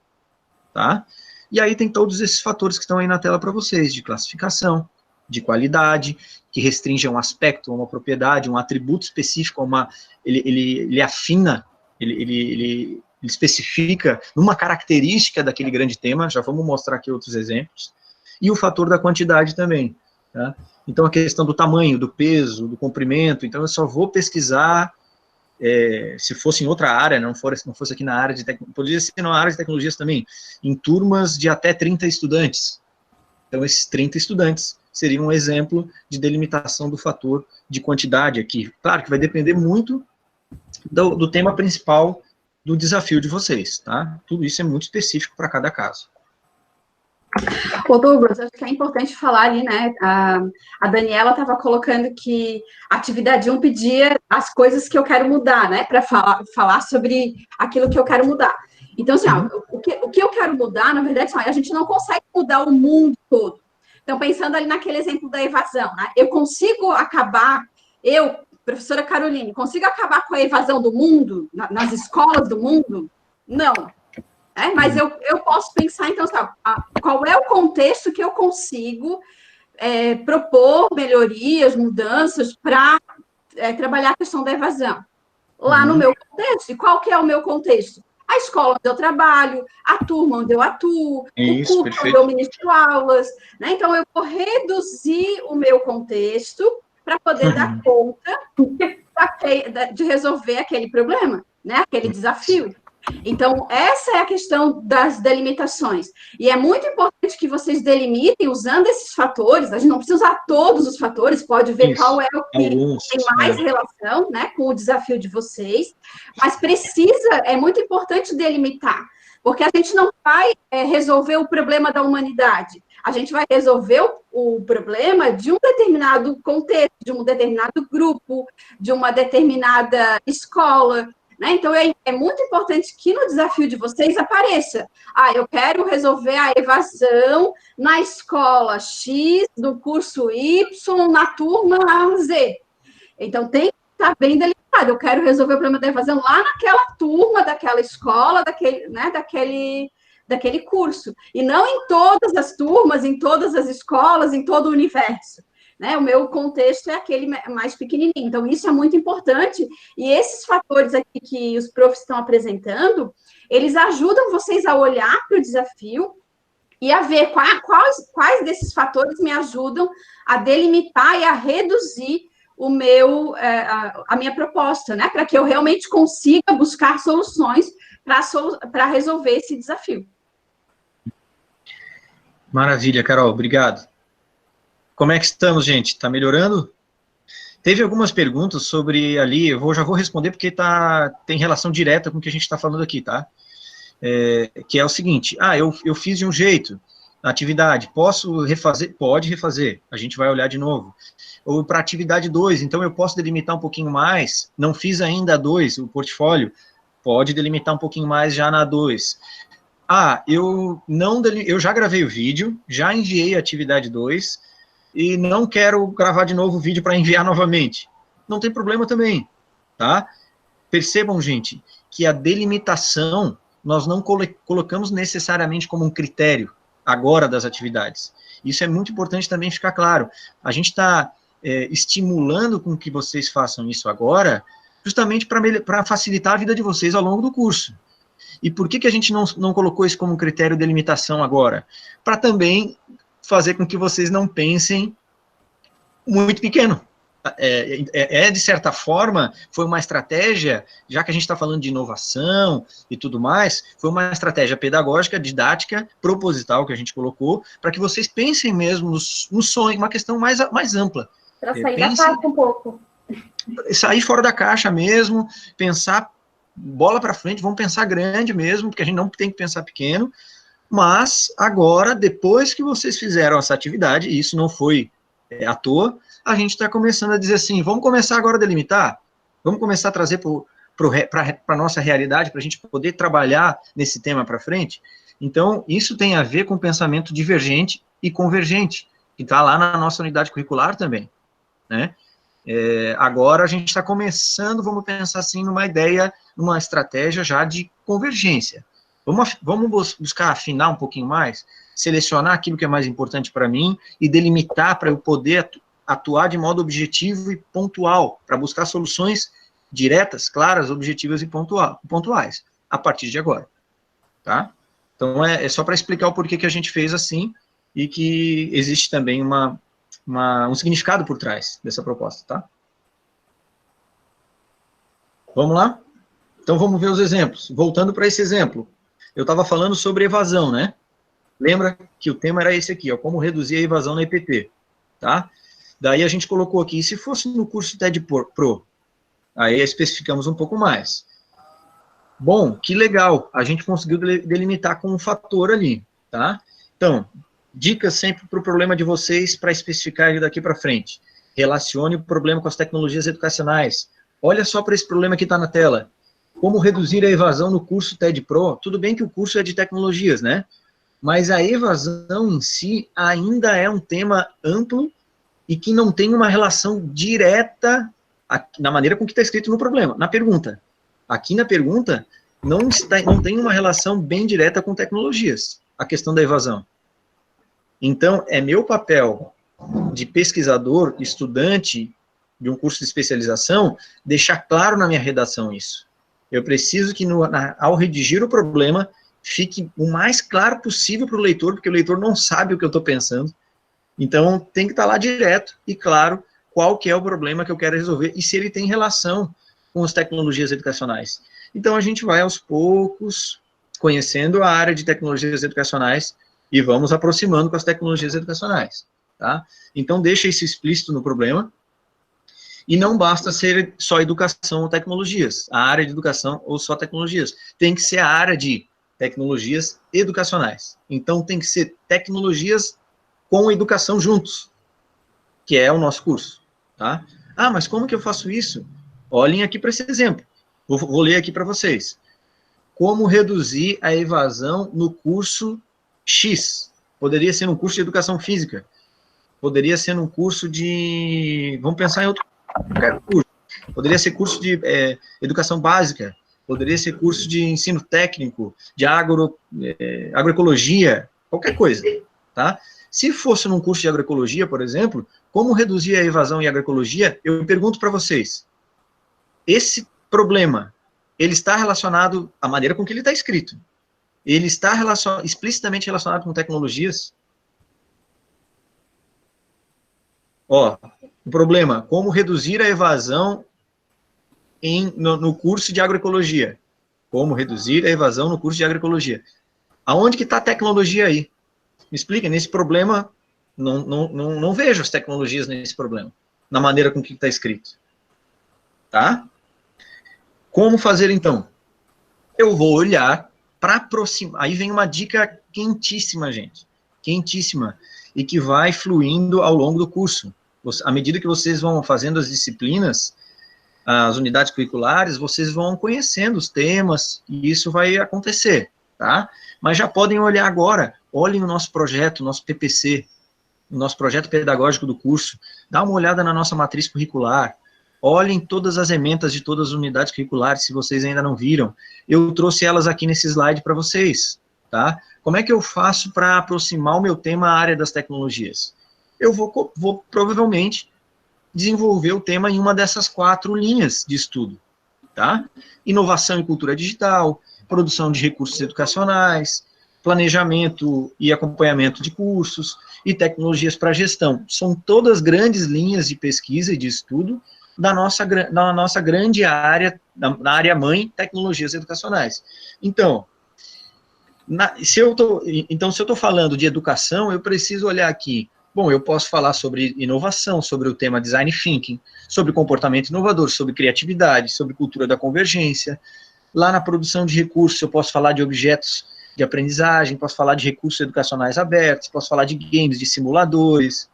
tá? E aí tem todos esses fatores que estão aí na tela para vocês, de classificação, de qualidade, que restringe um aspecto, uma propriedade, um atributo específico, ele afina, ele especifica uma característica daquele grande tema, já vamos mostrar aqui outros exemplos, e o fator da quantidade também, tá? Então, a questão do tamanho, do peso, do comprimento, então eu só vou pesquisar, se fosse em outra área, não fosse aqui na área de tecnologia, poderia ser na área de tecnologias também, em turmas de até 30 estudantes. Então, esses 30 estudantes seriam um exemplo de delimitação do fator de quantidade aqui. Claro que vai depender muito do tema principal do desafio de vocês, tá? Tudo isso é muito específico para cada caso. Ô, Douglas, acho que é importante falar ali, né, a Daniela estava colocando que a atividade 1 pedia as coisas que eu quero mudar, né, para falar sobre aquilo que eu quero mudar. Então, assim, o que eu quero mudar, na verdade, a gente não consegue mudar o mundo todo. Então, pensando ali naquele exemplo da evasão, né, eu consigo acabar, professora Caroline, consigo acabar com a evasão do mundo, nas escolas do mundo? Não. Mas eu posso pensar, então, qual é o contexto que eu consigo propor melhorias, mudanças para trabalhar a questão da evasão. Lá no meu contexto. E qual que é o meu contexto? A escola onde eu trabalho, a turma onde eu atuo, o curso onde eu ministro aulas, né? Então, eu vou reduzir o meu contexto para poder dar conta de resolver aquele problema, né? Aquele desafio. Então, essa é a questão das delimitações. E é muito importante que vocês delimitem usando esses fatores. A gente não precisa usar todos os fatores, pode ver qual é o que tem mais relação, né, com o desafio de vocês. Mas é muito importante delimitar, porque a gente não vai resolver o problema da humanidade. a gente vai resolver o problema de um determinado contexto, de um determinado grupo, de uma determinada escola, né? Então, é muito importante que no desafio de vocês apareça. Eu quero resolver a evasão na escola X, do curso Y, na turma Z. Então, tem que estar bem delimitado. Eu quero resolver o problema da evasão lá naquela turma, daquela escola, daquele curso. E não em todas as turmas, em todas as escolas, em todo o universo. Né? O meu contexto é aquele mais pequenininho. Então, isso é muito importante. E esses fatores aqui que os profs estão apresentando, eles ajudam vocês a olhar para o desafio e a ver quais desses fatores me ajudam a delimitar e a reduzir a minha proposta, né? Para que eu realmente consiga buscar soluções para resolver esse desafio. Maravilha, Carol, obrigado. Como é que estamos, gente? Está melhorando? Teve algumas perguntas sobre ali, já vou responder porque tem relação direta com o que a gente está falando aqui, tá? Que é o seguinte, eu fiz de um jeito, a atividade, posso refazer? Pode refazer, a gente vai olhar de novo. Ou para atividade 2, então eu posso delimitar um pouquinho mais, não fiz ainda a 2, o portfólio, pode delimitar um pouquinho mais já na 2. Eu já gravei o vídeo, já enviei a atividade 2, e não quero gravar de novo o vídeo para enviar novamente. Não tem problema também, tá? Percebam, gente, que a delimitação nós não colocamos necessariamente como um critério agora das atividades. Isso é muito importante também ficar claro. A gente está estimulando com que vocês façam isso agora, justamente para facilitar a vida de vocês ao longo do curso. E por que a gente não colocou isso como critério de delimitação agora? Para também fazer com que vocês não pensem muito pequeno. De certa forma, foi uma estratégia, já que a gente está falando de inovação e tudo mais, foi uma estratégia pedagógica, didática, proposital que a gente colocou, para que vocês pensem mesmo no sonho, uma questão mais ampla. Para sair da caixa um pouco. Sair fora da caixa mesmo, pensar bola para frente, vamos pensar grande mesmo, porque a gente não tem que pensar pequeno. Mas, agora, depois que vocês fizeram essa atividade, e isso não foi à toa, a gente está começando a dizer assim, vamos começar agora a delimitar? Vamos começar a trazer para a nossa realidade, para a gente poder trabalhar nesse tema para frente? Então, isso tem a ver com pensamento divergente e convergente, que está lá na nossa unidade curricular também, né? Agora, a gente está começando, vamos pensar assim, numa ideia, numa estratégia já de convergência. Vamos buscar afinar um pouquinho mais, selecionar aquilo que é mais importante para mim e delimitar para eu poder atuar de modo objetivo e pontual, para buscar soluções diretas, claras, objetivas e pontuais, a partir de agora, tá? Então, é só para explicar o porquê que a gente fez assim e que existe também um significado por trás dessa proposta, tá? Vamos lá? Então, vamos ver os exemplos. Voltando para esse exemplo. Eu estava falando sobre evasão, né? Lembra que o tema era esse aqui, ó, como reduzir a evasão na EPT, tá? Daí a gente colocou aqui, se fosse no curso TED Pro, aí especificamos um pouco mais. Bom, que legal, a gente conseguiu delimitar com um fator ali, tá? Então, dicas sempre para o problema de vocês, para especificar ele daqui para frente. Relacione o problema com as tecnologias educacionais. Olha só para esse problema que está na tela. Como reduzir a evasão no curso TED Pro? Tudo bem que o curso é de tecnologias, né? Mas a evasão em si ainda é um tema amplo e que não tem uma relação direta na maneira com que está escrito no problema, na pergunta. Aqui na pergunta não tem uma relação bem direta com tecnologias, a questão da evasão. Então, é meu papel de pesquisador, estudante de um curso de especialização, deixar claro na minha redação isso. Eu preciso que, ao redigir o problema, fique o mais claro possível para o leitor, porque o leitor não sabe o que eu estou pensando. Então, tem que estar lá direto e claro qual que é o problema que eu quero resolver e se ele tem relação com as tecnologias educacionais. Então, a gente vai, aos poucos, conhecendo a área de tecnologias educacionais e vamos aproximando com as tecnologias educacionais, tá? Então, deixa isso explícito no problema. E não basta ser só educação ou tecnologias, a área de educação ou só tecnologias. Tem que ser a área de tecnologias educacionais. Então, tem que ser tecnologias com educação juntos, que é o nosso curso, tá? Ah, mas como que eu faço isso? Olhem aqui para esse exemplo. Vou ler aqui para vocês. Como reduzir a evasão no curso X? Poderia ser num curso de educação física. Poderia ser num curso de... Vamos pensar em outro curso. Poderia ser curso de educação básica. Poderia ser curso de ensino técnico, de agroecologia, qualquer coisa, tá? Se fosse num curso de agroecologia, por exemplo, como reduzir a evasão em agroecologia, eu pergunto para vocês, esse problema, ele está relacionado à maneira com que ele está escrito? Ele está explicitamente relacionado com tecnologias? Ó, o problema, como reduzir a evasão no curso de agroecologia. Como reduzir a evasão no curso de agroecologia. Aonde que está a tecnologia aí? Me explica, nesse problema, não vejo as tecnologias nesse problema, na maneira com que está escrito. Tá? Como fazer, então? Eu vou olhar para aproximar. Aí vem uma dica quentíssima, gente. Quentíssima. E que vai fluindo ao longo do curso. À medida que vocês vão fazendo as disciplinas, as unidades curriculares, vocês vão conhecendo os temas, e isso vai acontecer, tá? Mas já podem olhar agora, olhem o nosso projeto, nosso PPC, o nosso projeto pedagógico do curso, dá uma olhada na nossa matriz curricular, olhem todas as ementas de todas as unidades curriculares, se vocês ainda não viram, eu trouxe elas aqui nesse slide para vocês, tá? Como é que eu faço para aproximar o meu tema à área das tecnologias? Eu vou provavelmente desenvolver o tema em uma dessas 4 linhas de estudo, tá? Inovação e cultura digital, produção de recursos educacionais, planejamento e acompanhamento de cursos e tecnologias para gestão. São todas grandes linhas de pesquisa e de estudo da nossa grande área, na área mãe, tecnologias educacionais. Então, se eu estou falando de educação, eu preciso olhar aqui. Bom, eu posso falar sobre inovação, sobre o tema design thinking, sobre comportamento inovador, sobre criatividade, sobre cultura da convergência. Lá na produção de recursos, eu posso falar de objetos de aprendizagem, posso falar de recursos educacionais abertos, posso falar de games, de simuladores,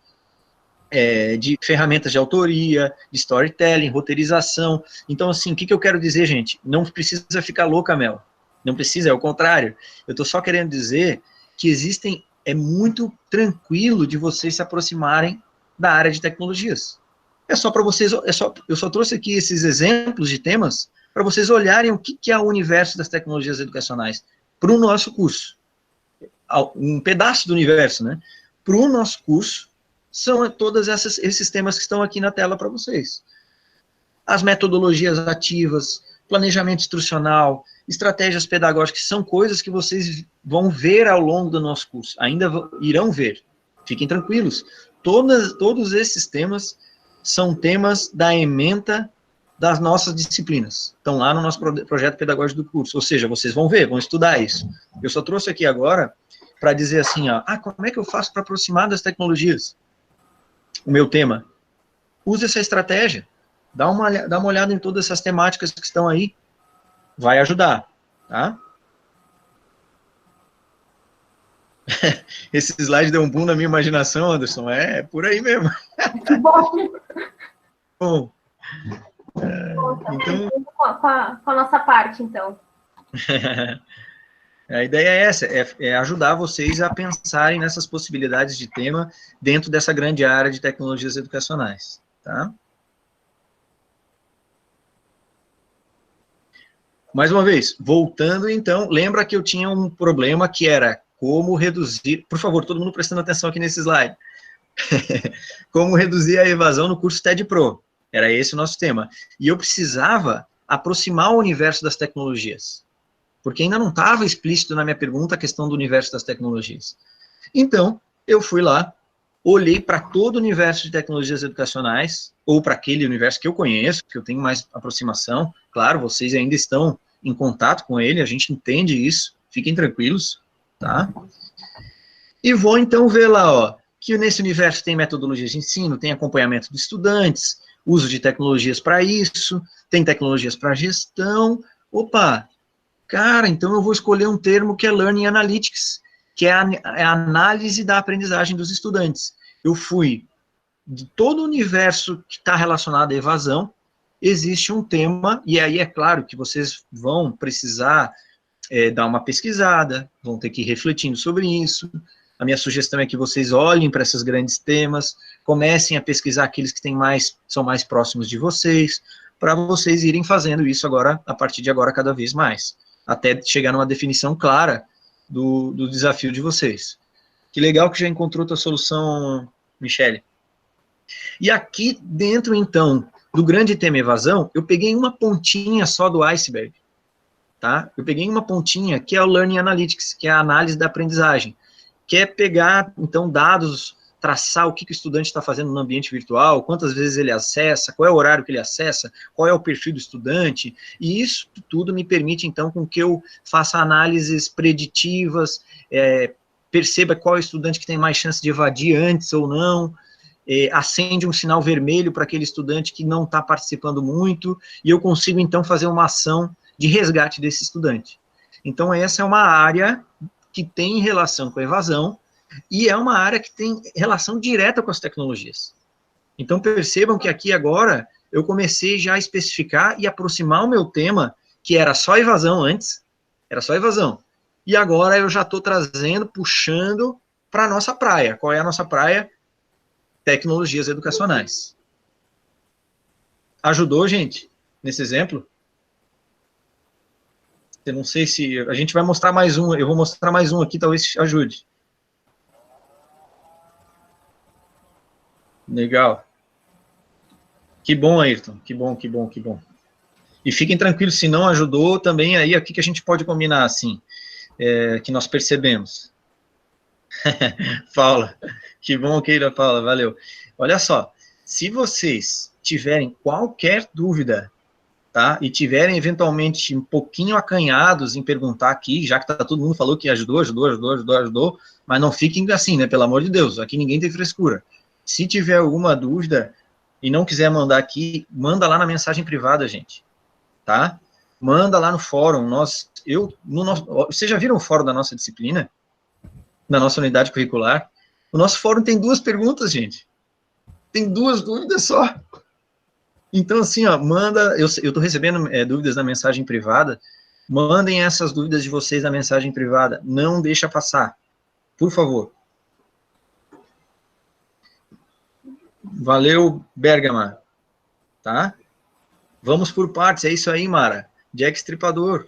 de ferramentas de autoria, de storytelling, roteirização. Então, assim, o que eu quero dizer, gente? Não precisa ficar louca, Mel. Não precisa, é o contrário. Eu estou só querendo dizer que existem... É muito tranquilo de vocês se aproximarem da área de tecnologias. É só para vocês, eu só trouxe aqui esses exemplos de temas para vocês olharem o que é o universo das tecnologias educacionais para o nosso curso. Um pedaço do universo, né? Para o nosso curso, são todos esses temas que estão aqui na tela para vocês. As metodologias ativas, planejamento instrucional, estratégias pedagógicas, são coisas que vocês vão ver ao longo do nosso curso, ainda irão ver, fiquem tranquilos. Todos esses temas são temas da ementa das nossas disciplinas, estão lá no nosso projeto pedagógico do curso, ou seja, vocês vão ver, vão estudar isso. Eu só trouxe aqui agora para dizer assim, ó, como é que eu faço para aproximar das tecnologias? O meu tema. Use essa estratégia, dá uma olhada em todas essas temáticas que estão aí, vai ajudar, tá? Esse slide deu um boom na minha imaginação, Anderson, é por aí mesmo. Bom, então... Com a nossa parte, então. A ideia é essa, é ajudar vocês a pensarem nessas possibilidades de tema dentro dessa grande área de tecnologias educacionais, tá? Mais uma vez, voltando então, lembra que eu tinha um problema que era como reduzir, por favor, todo mundo prestando atenção aqui nesse slide, como reduzir a evasão no curso TED Pro, era esse o nosso tema, e eu precisava aproximar o universo das tecnologias, porque ainda não estava explícito na minha pergunta a questão do universo das tecnologias. Então, eu fui lá, olhei para todo o universo de tecnologias educacionais, ou para aquele universo que eu conheço, que eu tenho mais aproximação, claro, vocês ainda estão em contato com ele, a gente entende isso, fiquem tranquilos, tá? E vou então ver lá, ó, que nesse universo tem metodologias de ensino, tem acompanhamento de estudantes, uso de tecnologias para isso, tem tecnologias para gestão, opa, cara, então eu vou escolher um termo que é Learning Analytics, que é a análise da aprendizagem dos estudantes. Eu fui de todo o universo que está relacionado à evasão, existe um tema, e aí é claro que vocês vão precisar dar uma pesquisada, vão ter que ir refletindo sobre isso. A minha sugestão é que vocês olhem para esses grandes temas, comecem a pesquisar aqueles que são mais próximos de vocês, para vocês irem fazendo isso agora, a partir de agora, cada vez mais, até chegar numa definição clara do desafio de vocês. Que legal que já encontrou tua solução, Michele. E aqui dentro, então, do grande tema evasão, eu peguei uma pontinha só do iceberg, tá? Eu peguei uma pontinha, que é o Learning Analytics, que é a análise da aprendizagem, que é pegar, então, dados, traçar o que o estudante está fazendo no ambiente virtual, quantas vezes ele acessa, qual é o horário que ele acessa, qual é o perfil do estudante, e isso tudo me permite, então, com que eu faça análises preditivas, perceba qual é o estudante que tem mais chance de evadir antes ou não, acende um sinal vermelho para aquele estudante que não está participando muito, e eu consigo, então, fazer uma ação de resgate desse estudante. Então, essa é uma área que tem relação com a evasão, e é uma área que tem relação direta com as tecnologias. Então, percebam que aqui agora, eu comecei já a especificar e aproximar o meu tema, que era só evasão antes, era só evasão, e agora eu já estou trazendo, puxando para a nossa praia. Qual é a nossa praia? Tecnologias educacionais. Ajudou, gente, nesse exemplo? Eu não sei se... A gente vai mostrar mais um, eu vou mostrar mais um aqui, talvez ajude. Legal. Que bom, Ayrton, que bom, que bom, que bom. E fiquem tranquilos, se não ajudou, também aí, aqui que a gente pode combinar, assim, que nós percebemos. Paula, que bom, Keila, Paula, valeu. Olha só, se vocês tiverem qualquer dúvida, tá, e tiverem eventualmente um pouquinho acanhados em perguntar aqui, já que todo mundo falou que ajudou, mas não fiquem assim, né, pelo amor de Deus, aqui ninguém tem frescura. Se tiver alguma dúvida e não quiser mandar aqui, manda lá na mensagem privada, gente, tá? Manda lá no fórum, vocês já viram o fórum da nossa disciplina? Da nossa unidade curricular? O nosso fórum tem 2 perguntas, gente. Tem 2 dúvidas só. Então, assim, ó, manda, eu tô recebendo dúvidas na mensagem privada, mandem essas dúvidas de vocês na mensagem privada, não deixa passar, por favor. Valeu, Bergama, tá? Vamos por partes, é isso aí, Mara. Jack Stripador.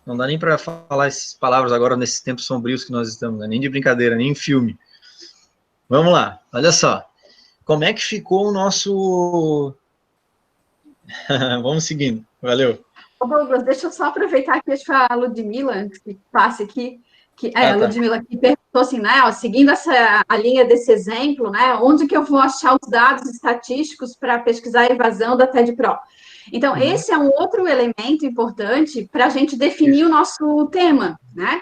Não dá nem para falar essas palavras agora nesses tempos sombrios que nós estamos, né? Nem de brincadeira, nem em filme. Vamos lá, olha só. Como é que ficou o nosso... Vamos seguindo, valeu. Douglas, deixa eu só aproveitar que a Ludmila, antes que passe aqui, a Ludmila que perguntou assim, né, ó, seguindo a linha desse exemplo, né, onde que eu vou achar os dados estatísticos para pesquisar a evasão da TED-Pro? Então, esse é um outro elemento importante para a gente definir o nosso tema, né?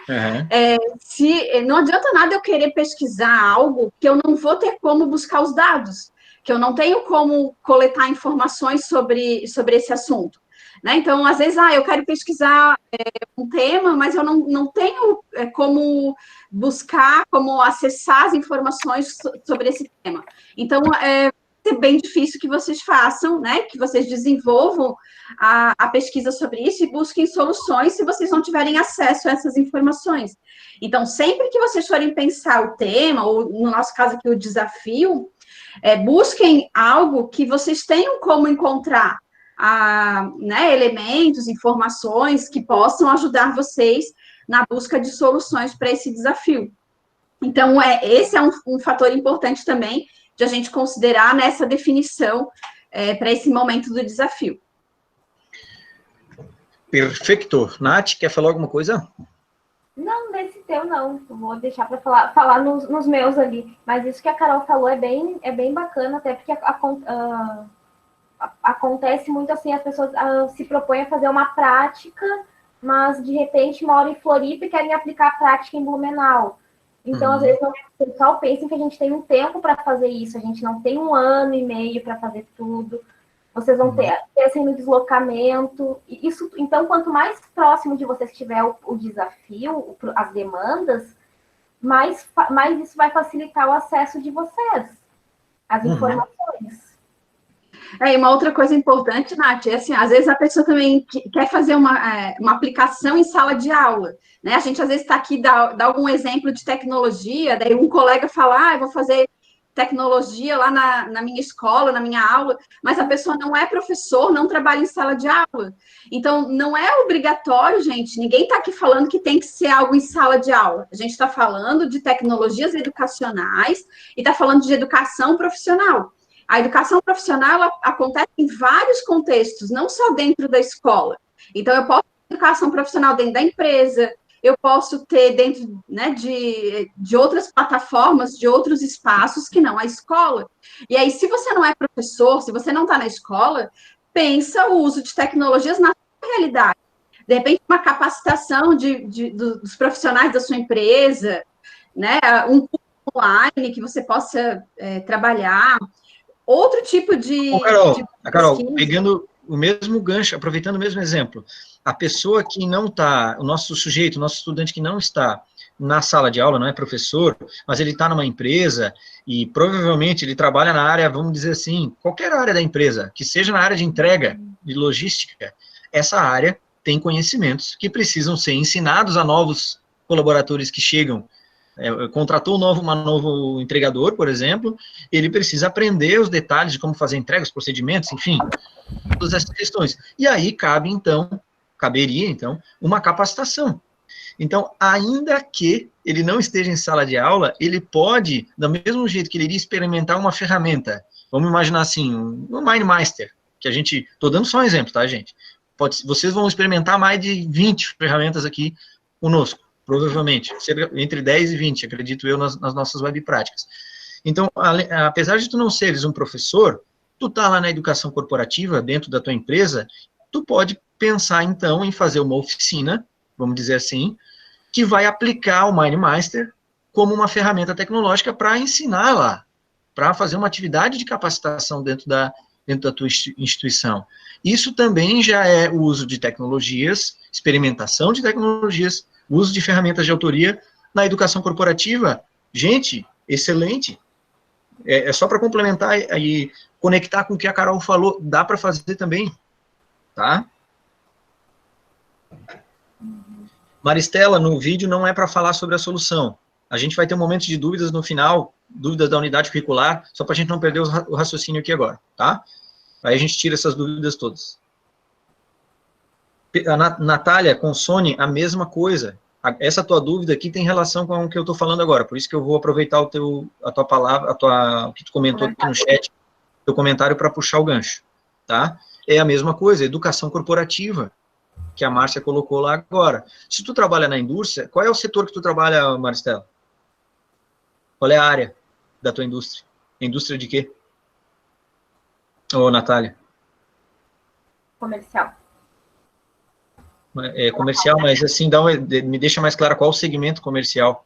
Não adianta nada eu querer pesquisar algo que eu não vou ter como buscar os dados, que eu não tenho como coletar informações sobre esse assunto. Né? Então, às vezes, eu quero pesquisar um tema, mas eu não tenho como buscar, como acessar as informações sobre esse tema. Então, é bem difícil que vocês façam, né? Que vocês desenvolvam a pesquisa sobre isso e busquem soluções se vocês não tiverem acesso a essas informações. Então, sempre que vocês forem pensar o tema, ou no nosso caso aqui, o desafio, busquem algo que vocês tenham como encontrar né, elementos, informações que possam ajudar vocês na busca de soluções para esse desafio. Então, esse é um fator importante também de a gente considerar nessa definição para esse momento do desafio. Perfeito. Nath, quer falar alguma coisa? Não, desse teu não. Vou deixar para falar nos meus ali. Mas isso que a Carol falou é bem bacana, até porque acontece muito assim, as pessoas se propõem a fazer uma prática, mas de repente moram em Floripa e querem aplicar a prática em Blumenau. Então, às vezes, o pessoal pensa que a gente tem um tempo para fazer isso, a gente não tem 1 ano e meio para fazer tudo. Vocês vão ter no deslocamento. Isso, então, quanto mais próximo de vocês estiver o desafio, as demandas, mais isso vai facilitar o acesso de vocês às informações. E uma outra coisa importante, Nath, é assim, às vezes a pessoa também quer fazer uma aplicação em sala de aula, né? A gente às vezes está aqui, dá algum exemplo de tecnologia, daí um colega fala, eu vou fazer tecnologia lá na minha escola, na minha aula, mas a pessoa não é professor, não trabalha em sala de aula. Então, não é obrigatório, gente, ninguém está aqui falando que tem que ser algo em sala de aula. A gente está falando de tecnologias educacionais e está falando de educação profissional. A educação profissional ela acontece em vários contextos, não só dentro da escola. Então, eu posso ter educação profissional dentro da empresa, eu posso ter dentro, né, de outras plataformas, de outros espaços que não a escola. E aí, se você não é professor, se você não está na escola, pensa o uso de tecnologias na sua realidade. De repente, uma capacitação dos profissionais da sua empresa, né, um curso online que você possa trabalhar, outro tipo de... Carol, pegando o mesmo gancho, aproveitando o mesmo exemplo, a pessoa que não está, o nosso sujeito, o nosso estudante que não está na sala de aula, não é professor, mas ele está numa empresa e provavelmente ele trabalha na área, vamos dizer assim, qualquer área da empresa, que seja na área de entrega, de logística, essa área tem conhecimentos que precisam ser ensinados a novos colaboradores que chegam. Contratou um novo entregador, por exemplo, ele precisa aprender os detalhes de como fazer entregas, procedimentos, enfim, todas essas questões. E aí caberia, então, uma capacitação. Então, ainda que ele não esteja em sala de aula, ele pode, do mesmo jeito que ele iria experimentar uma ferramenta, vamos imaginar assim, um MindMaster, que a gente, estou dando só um exemplo, tá, gente? Vocês vão experimentar mais de 20 ferramentas aqui conosco, provavelmente, entre 10 e 20, acredito eu, nas nossas web práticas. Então, apesar de tu não seres um professor, tu tá lá na educação corporativa, dentro da tua empresa, tu pode pensar, então, em fazer uma oficina, vamos dizer assim, que vai aplicar o MindMaster como uma ferramenta tecnológica para ensinar lá, para fazer uma atividade de capacitação dentro da tua instituição. Isso também já é o uso de tecnologias, experimentação de tecnologias, uso de ferramentas de autoria na educação corporativa. Gente, excelente. É só para complementar e conectar com o que a Carol falou, dá para fazer também, tá? Maristela, no vídeo não é para falar sobre a solução. A gente vai ter um momento de dúvidas no final, dúvidas da unidade curricular, só para a gente não perder o raciocínio aqui agora, tá? Aí a gente tira essas dúvidas todas. A Natália, com Sony, a mesma coisa. Essa tua dúvida aqui tem relação com o que eu estou falando agora, por isso que eu vou aproveitar a tua palavra, o que tu comentou aqui no chat, teu comentário para puxar o gancho, tá? É a mesma coisa, educação corporativa, que a Márcia colocou lá agora. Se tu trabalha na indústria, qual é o setor que tu trabalha, Maristela? Qual é a área da tua indústria? Indústria de quê? Ô, Natália. Comercial. Comercial, mas assim, me deixa mais claro qual o segmento comercial.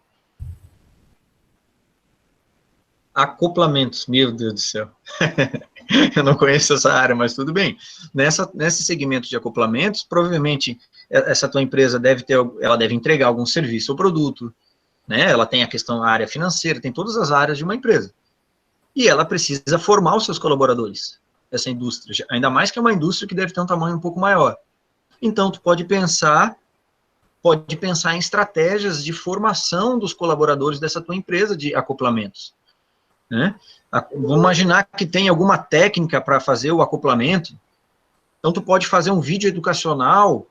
Acoplamentos, meu Deus do céu. Eu não conheço essa área, mas tudo bem. Nesse segmento de acoplamentos, provavelmente essa tua empresa ela deve entregar algum serviço ou produto, né? Ela tem a área financeira, tem todas as áreas de uma empresa. E ela precisa formar os seus colaboradores, essa indústria, ainda mais que é uma indústria que deve ter um tamanho um pouco maior. Então, tu pode pensar em estratégias de formação dos colaboradores dessa tua empresa de acoplamentos, né? Vamos imaginar que tem alguma técnica para fazer o acoplamento, então tu pode fazer um vídeo educacional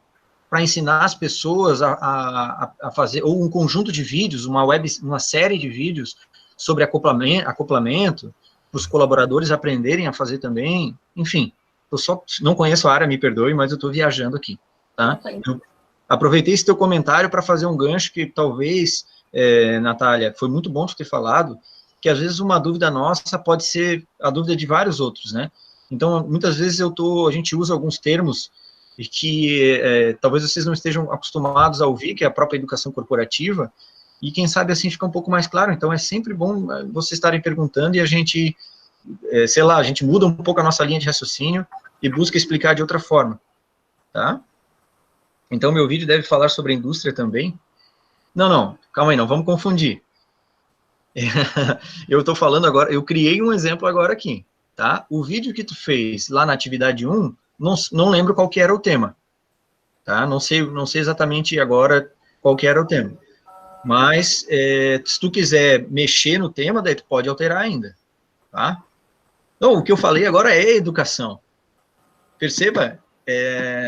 para ensinar as pessoas a fazer, ou um conjunto de vídeos, uma série de vídeos sobre acoplamento, para os colaboradores aprenderem a fazer também, enfim. Eu só não conheço a área, me perdoe, mas eu estou viajando aqui, tá? Eu aproveitei esse teu comentário para fazer um gancho que talvez, Natália, foi muito bom tu ter falado, que às vezes uma dúvida nossa pode ser a dúvida de vários outros, né? Então, muitas vezes a gente usa alguns termos que talvez vocês não estejam acostumados a ouvir, que é a própria educação corporativa, e quem sabe assim fica um pouco mais claro. Então, é sempre bom vocês estarem perguntando e a gente... sei lá, a gente muda um pouco a nossa linha de raciocínio e busca explicar de outra forma, tá? Então, meu vídeo deve falar sobre a indústria também. Não, calma aí, não vamos confundir. Eu estou falando agora, eu criei um exemplo agora aqui, tá? O vídeo que tu fez lá na atividade 1, não lembro qual que era o tema, tá? Não sei exatamente agora qual que era o tema. Mas, se tu quiser mexer no tema, daí tu pode alterar ainda, tá? Então, o que eu falei agora é educação. Perceba,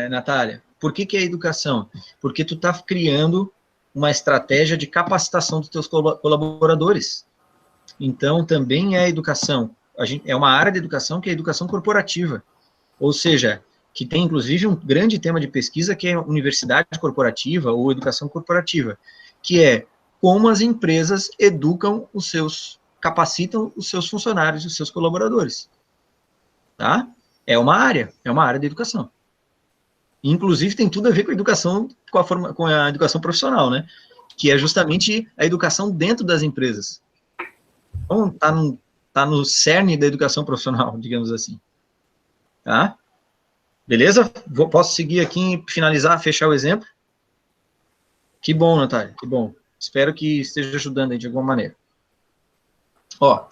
Natália, por que é educação? Porque tu está criando uma estratégia de capacitação dos teus colaboradores. Então, também é educação. É uma área de educação que é a educação corporativa. Ou seja, que tem, inclusive, um grande tema de pesquisa que é universidade corporativa ou educação corporativa, que é como as empresas capacitam os seus funcionários, os seus colaboradores. Tá? É uma área da educação. Inclusive, tem tudo a ver com a educação, com a educação profissional, né? Que é justamente a educação dentro das empresas. Então, tá no cerne da educação profissional, digamos assim. Tá? Beleza? Posso seguir aqui, finalizar, fechar o exemplo? Que bom, Natália, que bom. Espero que esteja ajudando aí de alguma maneira. Ó,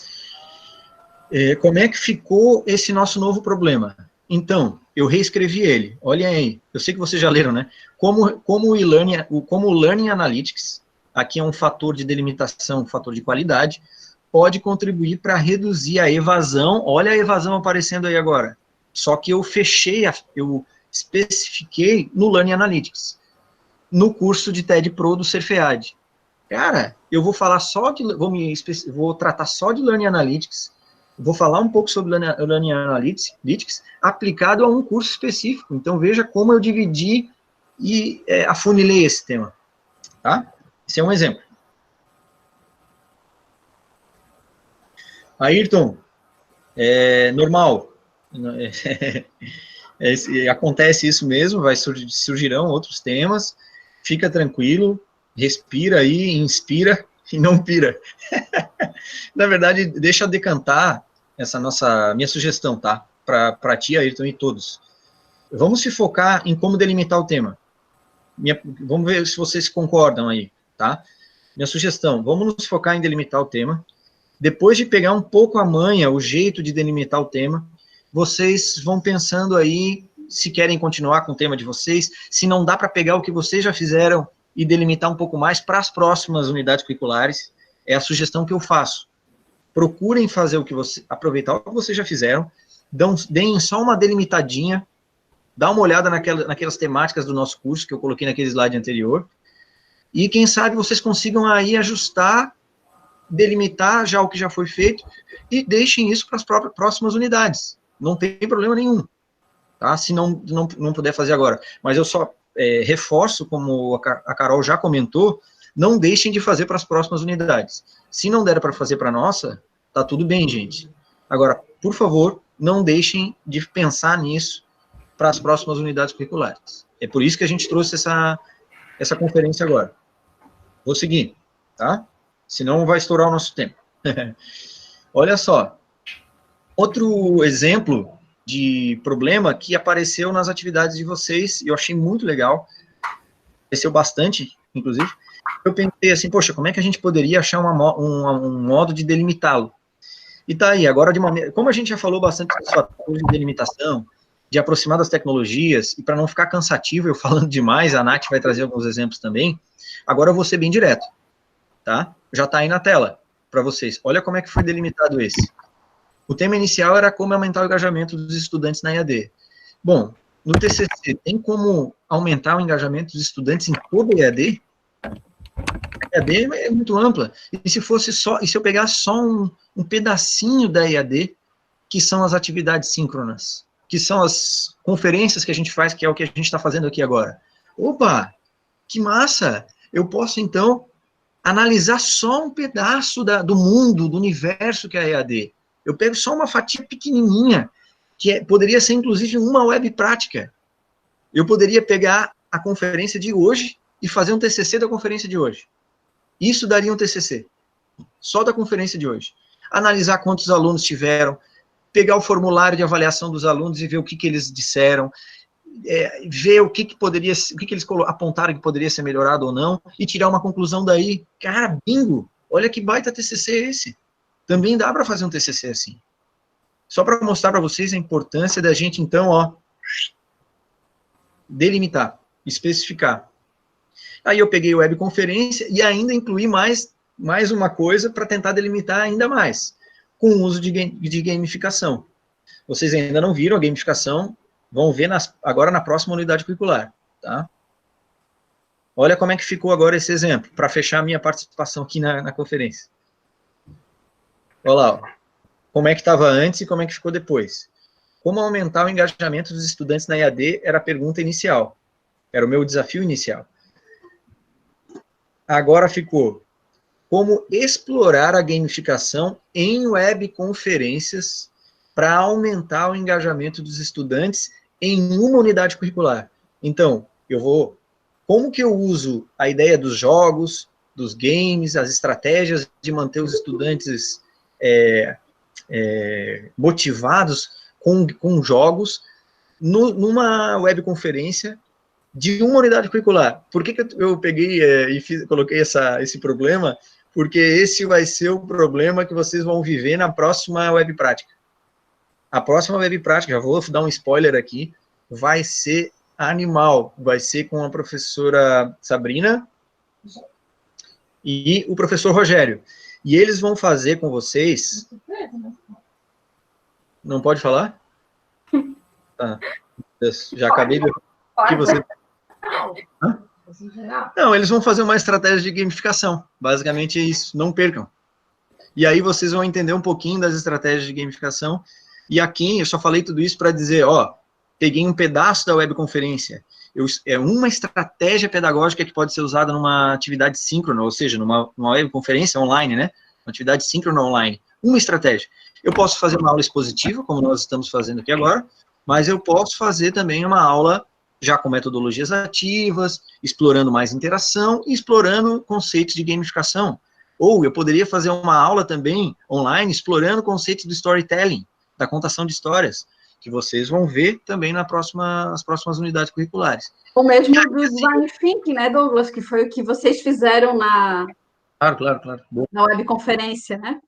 como é que ficou esse nosso novo problema? Então, eu reescrevi ele. Olhem aí, eu sei que vocês já leram, né? Como o Learning Analytics, aqui é um fator de delimitação, um fator de qualidade, pode contribuir para reduzir a evasão. Olha a evasão aparecendo aí agora. Só que eu especifiquei no Learning Analytics, no curso de TED Pro do Cerfead. Cara, eu vou falar vou tratar só de Learning Analytics, vou falar um pouco sobre Learning Analytics aplicado a um curso específico. Então, veja como eu dividi e afunilei esse tema. Tá? Esse é um exemplo. Ayrton, normal. Acontece isso mesmo, surgirão outros temas. Fica tranquilo, respira aí, inspira e não pira. Na verdade, deixa eu decantar essa minha sugestão, tá? Para ti, Ayrton, e todos. Vamos se focar em como delimitar o tema. Vamos ver se vocês concordam aí, tá? Minha sugestão, vamos nos focar em delimitar o tema. Depois de pegar um pouco a manha, o jeito de delimitar o tema, vocês vão pensando aí se querem continuar com o tema de vocês, se não dá para pegar o que vocês já fizeram e delimitar um pouco mais para as próximas unidades curriculares. É a sugestão que eu faço. Procurem fazer aproveitar o que vocês já fizeram, deem só uma delimitadinha, dá uma olhada naquelas temáticas do nosso curso, que eu coloquei naquele slide anterior, e quem sabe vocês consigam aí ajustar, delimitar já o que já foi feito, e deixem isso para as próximas unidades. Não tem problema nenhum, tá? Se não puder fazer agora. Mas eu só reforço, como a Carol já comentou, não deixem de fazer para as próximas unidades. Se não der para fazer para a nossa, tá tudo bem, gente. Agora, por favor, não deixem de pensar nisso para as próximas unidades curriculares. É por isso que a gente trouxe essa conferência agora. Vou seguir, tá? Senão vai estourar o nosso tempo. Olha só. Outro exemplo de problema que apareceu nas atividades de vocês, e eu achei muito legal, apareceu bastante, inclusive. Eu pensei assim, poxa, como é que a gente poderia achar um modo de delimitá-lo? E tá aí, agora como a gente já falou bastante dos fatores de delimitação, de aproximar das tecnologias, e para não ficar cansativo eu falando demais, a Nath vai trazer alguns exemplos também, agora eu vou ser bem direto, tá? Já tá aí na tela para vocês. Olha como é que foi delimitado esse. O tema inicial era como aumentar o engajamento dos estudantes na EAD. Bom, no TCC, tem como aumentar o engajamento dos estudantes em toda a EAD? A EAD é muito ampla. E se eu pegar só um pedacinho da EAD, que são as atividades síncronas, que são as conferências que a gente faz, que é o que a gente está fazendo aqui agora. Opa, que massa! Eu posso, então, analisar só um pedaço do mundo, do universo que é a EAD. Eu pego só uma fatia pequenininha, que poderia ser, inclusive, uma web prática. Eu poderia pegar a conferência de hoje e fazer um TCC da conferência de hoje. Isso daria um TCC, só da conferência de hoje. Analisar quantos alunos tiveram, pegar o formulário de avaliação dos alunos e ver o que eles disseram, ver o que eles apontaram que poderia ser melhorado ou não, e tirar uma conclusão daí. Cara, bingo! Olha que baita TCC esse. Também dá para fazer um TCC assim. Só para mostrar para vocês a importância da gente, então, ó, delimitar, especificar. Aí eu peguei webconferência e ainda incluí mais uma coisa para tentar delimitar ainda mais, com o uso de gamificação. Vocês ainda não viram a gamificação, vão ver agora na próxima unidade curricular, tá? Olha como é que ficou agora esse exemplo, para fechar a minha participação aqui na conferência. Olha lá, ó, como é que estava antes e como é que ficou depois. Como aumentar o engajamento dos estudantes na EAD era a pergunta inicial, era o meu desafio inicial. Agora ficou como explorar a gamificação em webconferências para aumentar o engajamento dos estudantes em uma unidade curricular. Então, como que eu uso a ideia dos jogos, dos games, as estratégias de manter os estudantes motivados com jogos numa webconferência de uma unidade curricular. Por que eu peguei coloquei esse problema? Porque esse vai ser o problema que vocês vão viver na próxima web prática. A próxima web prática, já vou dar um spoiler aqui, vai ser animal. Vai ser com a professora Sabrina e o professor Rogério. E eles vão fazer com vocês... Não pode falar? Tá. Já acabei de... que você... Hã? Não, eles vão fazer uma estratégia de gamificação. Basicamente é isso, não percam. E aí vocês vão entender um pouquinho das estratégias de gamificação. E aqui eu só falei tudo isso para dizer, ó, peguei um pedaço da webconferência. É uma estratégia pedagógica que pode ser usada numa atividade síncrona, ou seja, numa webconferência online, né? Uma atividade síncrona online. Uma estratégia. Eu posso fazer uma aula expositiva, como nós estamos fazendo aqui agora, mas eu posso fazer também uma aula já com metodologias ativas, explorando mais interação e explorando conceitos de gamificação. Ou eu poderia fazer uma aula também online, explorando conceitos do storytelling, da contação de histórias, que vocês vão ver também nas próximas unidades curriculares. O mesmo do Design Thinking, né, Douglas, que foi o que vocês fizeram na webconferência, né?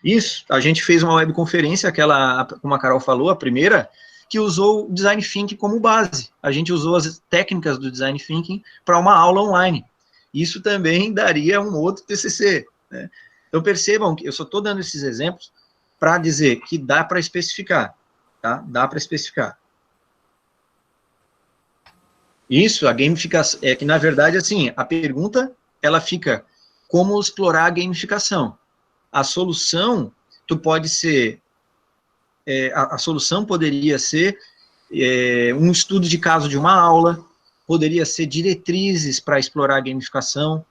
Isso, a gente fez uma webconferência, como a Carol falou, a primeira, que usou o Design Thinking como base. A gente usou as técnicas do Design Thinking para uma aula online. Isso também daria um outro TCC, né? Então, percebam que eu só estou dando esses exemplos para dizer que dá para especificar, tá? Dá para especificar. Isso, a gamificação, é que, na verdade, assim, a pergunta, ela fica, como explorar a gamificação? A solução, a solução poderia ser um estudo de caso de uma aula, poderia ser diretrizes para explorar a gamificação,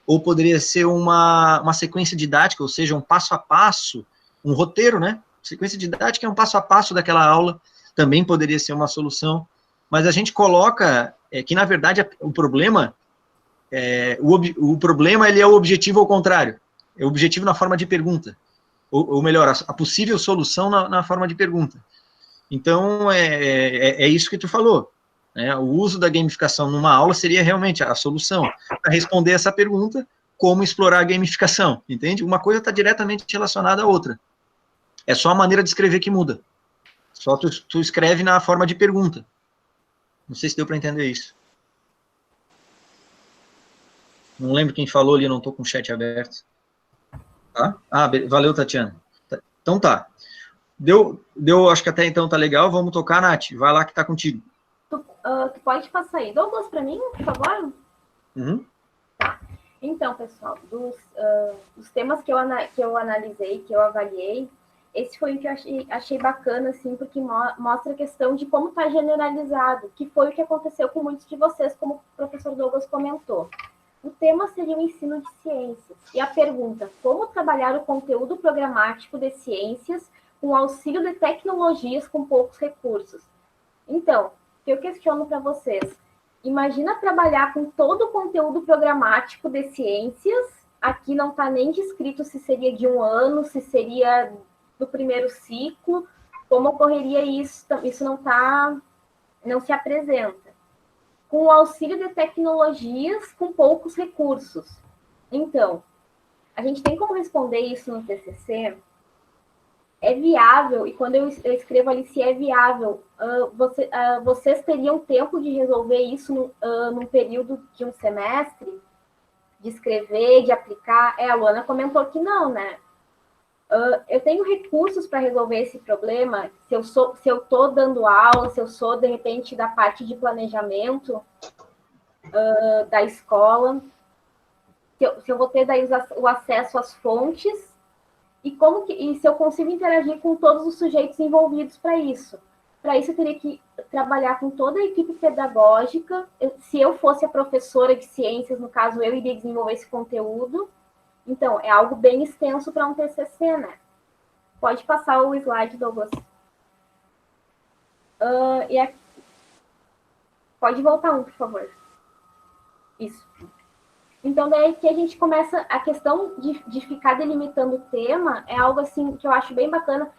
ou poderia ser uma sequência didática, ou seja, um passo a passo, um roteiro, né? Sequência didática é um passo a passo daquela aula, também poderia ser uma solução, mas a gente coloca que, na verdade, o problema, o problema ele é o objetivo ao contrário, é o objetivo na forma de pergunta, ou melhor, a possível solução na forma de pergunta. Então, é isso que tu falou, né? O uso da gamificação numa aula seria realmente a solução para responder essa pergunta, como explorar a gamificação, entende? Uma coisa está diretamente relacionada à outra. É só a maneira de escrever que muda. Só tu escreve na forma de pergunta. Não sei se deu para entender isso. Não lembro quem falou ali, não estou com o chat aberto. Tá? Valeu, Tatiana. Então tá. Deu, acho que até então tá legal. Vamos tocar, Nath. Vai lá que tá contigo. Tu pode passar aí. Douglas, para mim, por favor? Uhum. Tá. Então, pessoal, dos temas que eu analisei, que eu avaliei, esse foi o que eu achei bacana, assim, porque mostra a questão de como está generalizado, que foi o que aconteceu com muitos de vocês, como o professor Douglas comentou. O tema seria o ensino de ciências. E a pergunta, como trabalhar o conteúdo programático de ciências com auxílio de tecnologias com poucos recursos? Então, o que eu questiono para vocês? Imagina trabalhar com todo o conteúdo programático de ciências, aqui não está nem descrito se seria de 1 ano, se seria do primeiro ciclo, como ocorreria isso não se apresenta. Com o auxílio de tecnologias com poucos recursos. Então, A gente tem como responder isso no TCC? É viável, e quando eu escrevo ali se é viável, vocês teriam tempo de resolver isso num período de um semestre? De escrever, de aplicar? A Luana comentou que não, né? Eu tenho recursos para resolver esse problema, se eu estou dando aula, se eu sou, de repente, da parte de planejamento da escola, se eu vou ter daí o acesso às fontes, e se eu consigo interagir com todos os sujeitos envolvidos para isso. Para isso, eu teria que trabalhar com toda a equipe pedagógica. Se eu fosse a professora de ciências, no caso, eu iria desenvolver esse conteúdo. Então, é algo bem extenso para um TCC, né? Pode passar o slide, Douglas. Pode voltar um, por favor. Isso. Então, daí que a gente começa, a questão de ficar delimitando o tema é algo assim que eu acho bem bacana.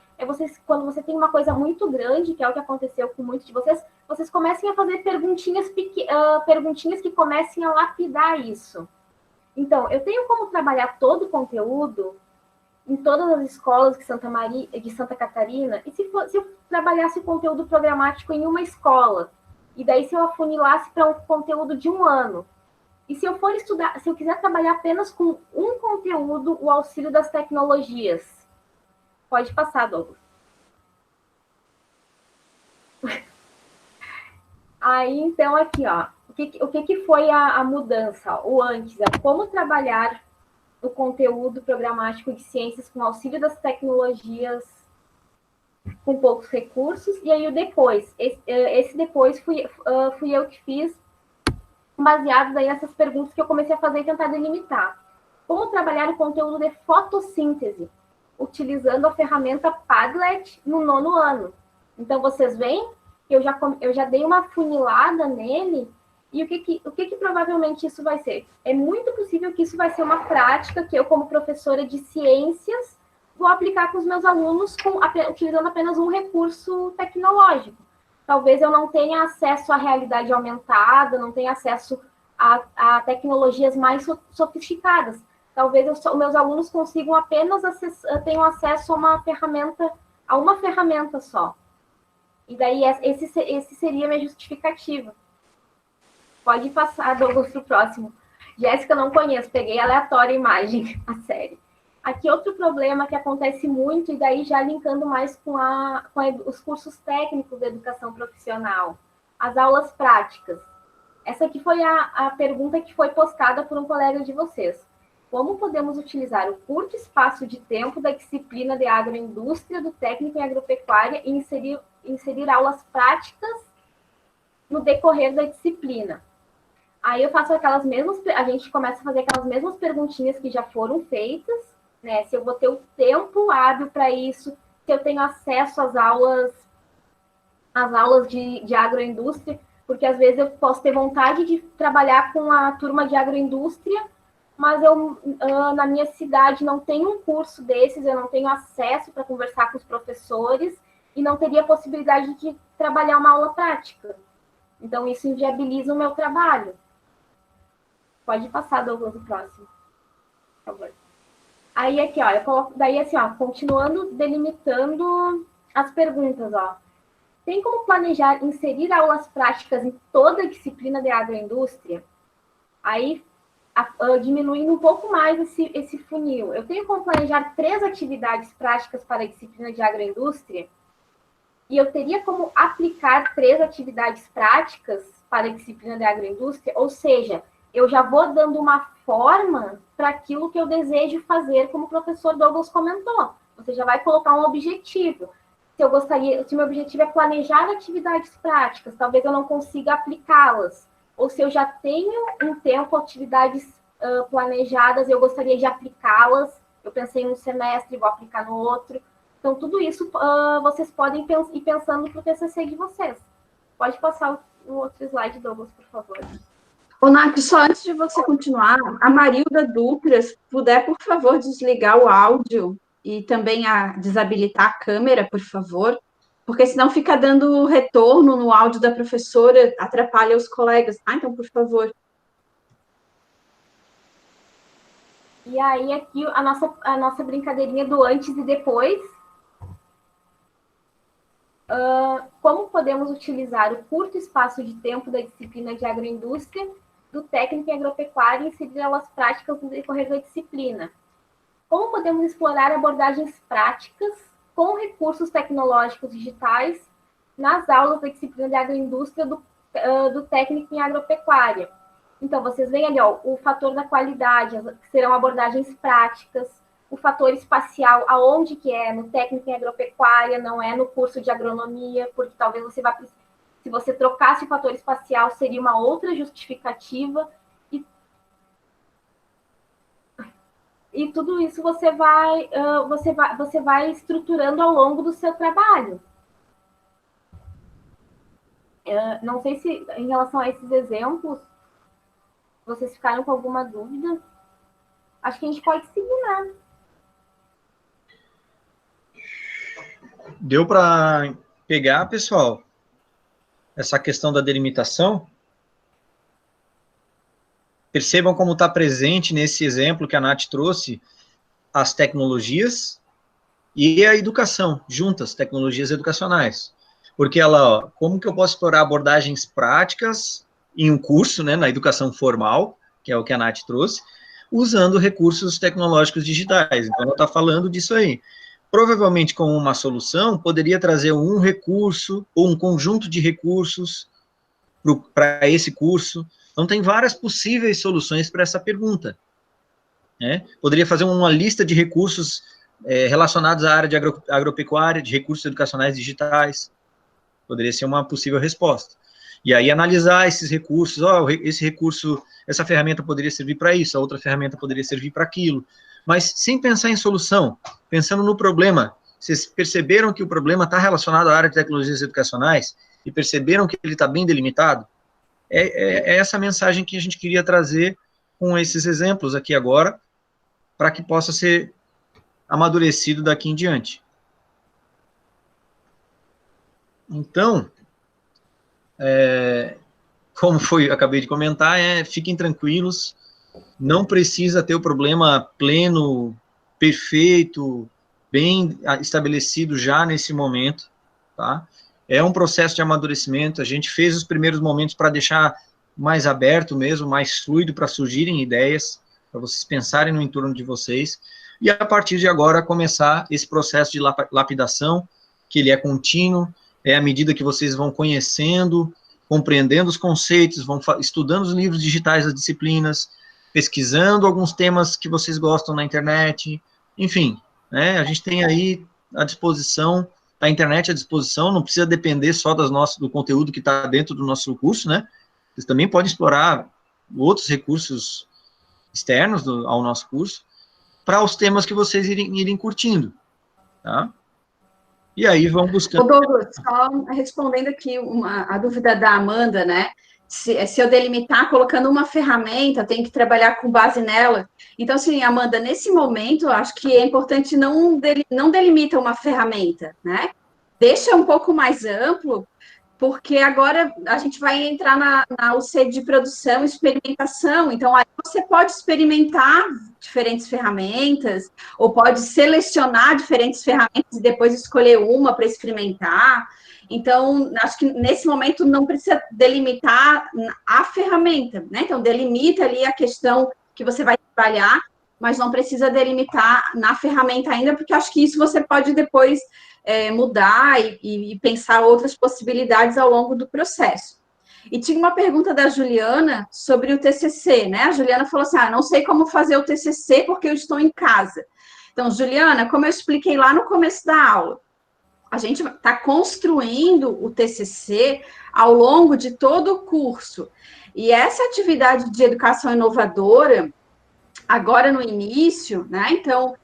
Quando você tem uma coisa muito grande, que é o que aconteceu com muitos de vocês comecem a fazer perguntinhas que comecem a lapidar isso. Então, eu tenho como trabalhar todo o conteúdo em todas as escolas de Santa Catarina, e se eu trabalhasse o conteúdo programático em uma escola, e daí se eu afunilasse para um conteúdo de um ano, e se eu for estudar, se eu quiser trabalhar apenas com um conteúdo, o auxílio das tecnologias. Pode passar, Douglas. Aí, então, aqui, ó, o que foi a mudança? O antes, como trabalhar o conteúdo programático de ciências com auxílio das tecnologias com poucos recursos, e aí o depois. Esse depois fui eu que fiz, baseado daí nessas perguntas que eu comecei a fazer e tentar delimitar. Como trabalhar o conteúdo de fotossíntese, utilizando a ferramenta Padlet no 9º ano. Então, vocês veem que eu já dei uma funilada nele, e o que provavelmente isso vai ser? É muito possível que isso vai ser uma prática que eu, como professora de ciências, vou aplicar com os meus alunos utilizando apenas um recurso tecnológico. Talvez eu não tenha acesso à realidade aumentada, não tenha acesso a tecnologias mais sofisticadas. Talvez meus alunos consigam apenas tenham acesso a uma ferramenta só. E daí esse seria a minha justificativa. Pode passar, Douglas, para o próximo. Jéssica, não conheço, peguei aleatória a imagem, a série. Aqui outro problema que acontece muito, e daí já linkando mais com os cursos técnicos de educação profissional, as aulas práticas. Essa aqui foi a pergunta que foi postada por um colega de vocês. Como podemos utilizar o curto espaço de tempo da disciplina de agroindústria do técnico em agropecuária e inserir aulas práticas no decorrer da disciplina? Aí eu faço a gente começa a fazer aquelas mesmas perguntinhas que já foram feitas, né? Se eu vou ter o tempo hábil para isso, se eu tenho acesso às aulas de agroindústria, porque às vezes eu posso ter vontade de trabalhar com a turma de agroindústria, mas eu, na minha cidade, não tenho um curso desses, eu não tenho acesso para conversar com os professores e não teria possibilidade de trabalhar uma aula prática. Então, isso inviabiliza o meu trabalho. Pode passar, Douglas, o próximo, por favor. Aí, aqui, ó, eu coloco, daí, assim, ó, continuando delimitando as perguntas, ó. Tem como planejar inserir aulas práticas em toda a disciplina de agroindústria? Aí, diminuindo um pouco mais esse funil. Eu tenho como planejar 3 atividades práticas para a disciplina de agroindústria? E eu teria como aplicar 3 atividades práticas para a disciplina de agroindústria? Ou seja, eu já vou dando uma forma para aquilo que eu desejo fazer, como o professor Douglas comentou. Você já vai colocar um objetivo. Se meu objetivo é planejar atividades práticas, talvez eu não consiga aplicá-las. Ou se eu já tenho um tempo atividades planejadas, eu gostaria de aplicá-las, eu pensei num semestre, vou aplicar no outro. Então, tudo isso vocês podem ir pensando para o TCC de vocês. Pode passar o outro slide, Douglas, por favor. Ô, Nath, só antes de você continuar, a Marilda Dutra, se puder, por favor, desligar o áudio e também desabilitar a câmera, por favor, porque senão fica dando retorno no áudio da professora, atrapalha os colegas. Então, por favor. E aí, aqui, a nossa brincadeirinha do antes e depois. Como podemos utilizar o curto espaço de tempo da disciplina de agroindústria, do técnico em agropecuária e inserir elas práticas no decorrer da disciplina? Como podemos explorar abordagens práticas com recursos tecnológicos digitais nas aulas da disciplina de agroindústria do técnico em agropecuária? Então, vocês veem ali, ó, o fator da qualidade, que serão abordagens práticas, o fator espacial, aonde que é, no técnico em agropecuária, não é no curso de agronomia, porque talvez você vá, se você trocasse o fator espacial, seria uma outra justificativa, e tudo isso você vai estruturando ao longo do seu trabalho. Não sei se, em relação a esses exemplos, vocês ficaram com alguma dúvida? Acho que a gente pode seguir, né? Deu para pegar, pessoal, essa questão da delimitação? Percebam como está presente nesse exemplo que a Nath trouxe as tecnologias e a educação, juntas, tecnologias educacionais. Porque ela, ó, como que eu posso explorar abordagens práticas em um curso, né, na educação formal, que é o que a Nath trouxe, usando recursos tecnológicos digitais. Então, ela está falando disso aí. Provavelmente, como uma solução, poderia trazer um recurso ou um conjunto de recursos para esse curso. Então, tem várias possíveis soluções para essa pergunta, né? Poderia fazer uma lista de recursos relacionados à área de agropecuária, de recursos educacionais digitais. Poderia ser uma possível resposta. E aí, analisar esses recursos, esse recurso, essa ferramenta poderia servir para isso, a outra ferramenta poderia servir para aquilo, mas sem pensar em solução, pensando no problema. Vocês perceberam que o problema está relacionado à área de tecnologias educacionais e perceberam que ele está bem delimitado? É essa mensagem que a gente queria trazer com esses exemplos aqui agora, para que possa ser amadurecido daqui em diante. Então, como acabei de comentar, fiquem tranquilos, não precisa ter o problema pleno, perfeito, bem estabelecido já nesse momento, tá? É um processo de amadurecimento, a gente fez os primeiros momentos para deixar mais aberto mesmo, mais fluido, para surgirem ideias, para vocês pensarem no entorno de vocês, e a partir de agora começar esse processo de lapidação, que ele é contínuo, à medida que vocês vão conhecendo, compreendendo os conceitos, vão estudando os livros digitais das disciplinas, pesquisando alguns temas que vocês gostam na internet, enfim, né, a gente tem aí à disposição, a internet à disposição, não precisa depender só do conteúdo que está dentro do nosso curso, né, vocês também podem explorar outros recursos externos ao nosso curso, para os temas que vocês irem curtindo, tá? E aí vão buscando... Ô Douglas, só respondendo aqui a dúvida da Amanda, né? Se eu delimitar colocando uma ferramenta, tem que trabalhar com base nela. Então, assim, Amanda, nesse momento, eu acho que é importante não delimita uma ferramenta, né? Deixa um pouco mais amplo, porque agora a gente vai entrar na UC de produção e experimentação, então aí você pode experimentar diferentes ferramentas, ou pode selecionar diferentes ferramentas e depois escolher uma para experimentar. Então, acho que nesse momento não precisa delimitar a ferramenta, né? Então, delimita ali a questão que você vai trabalhar, mas não precisa delimitar na ferramenta ainda, porque acho que isso você pode depois mudar e pensar outras possibilidades ao longo do processo. E tinha uma pergunta da Juliana sobre o TCC, né? A Juliana falou assim, não sei como fazer o TCC porque eu estou em casa. Então, Juliana, como eu expliquei lá no começo da aula, a gente está construindo o TCC ao longo de todo o curso. E essa atividade de educação inovadora, agora no início, né? Então,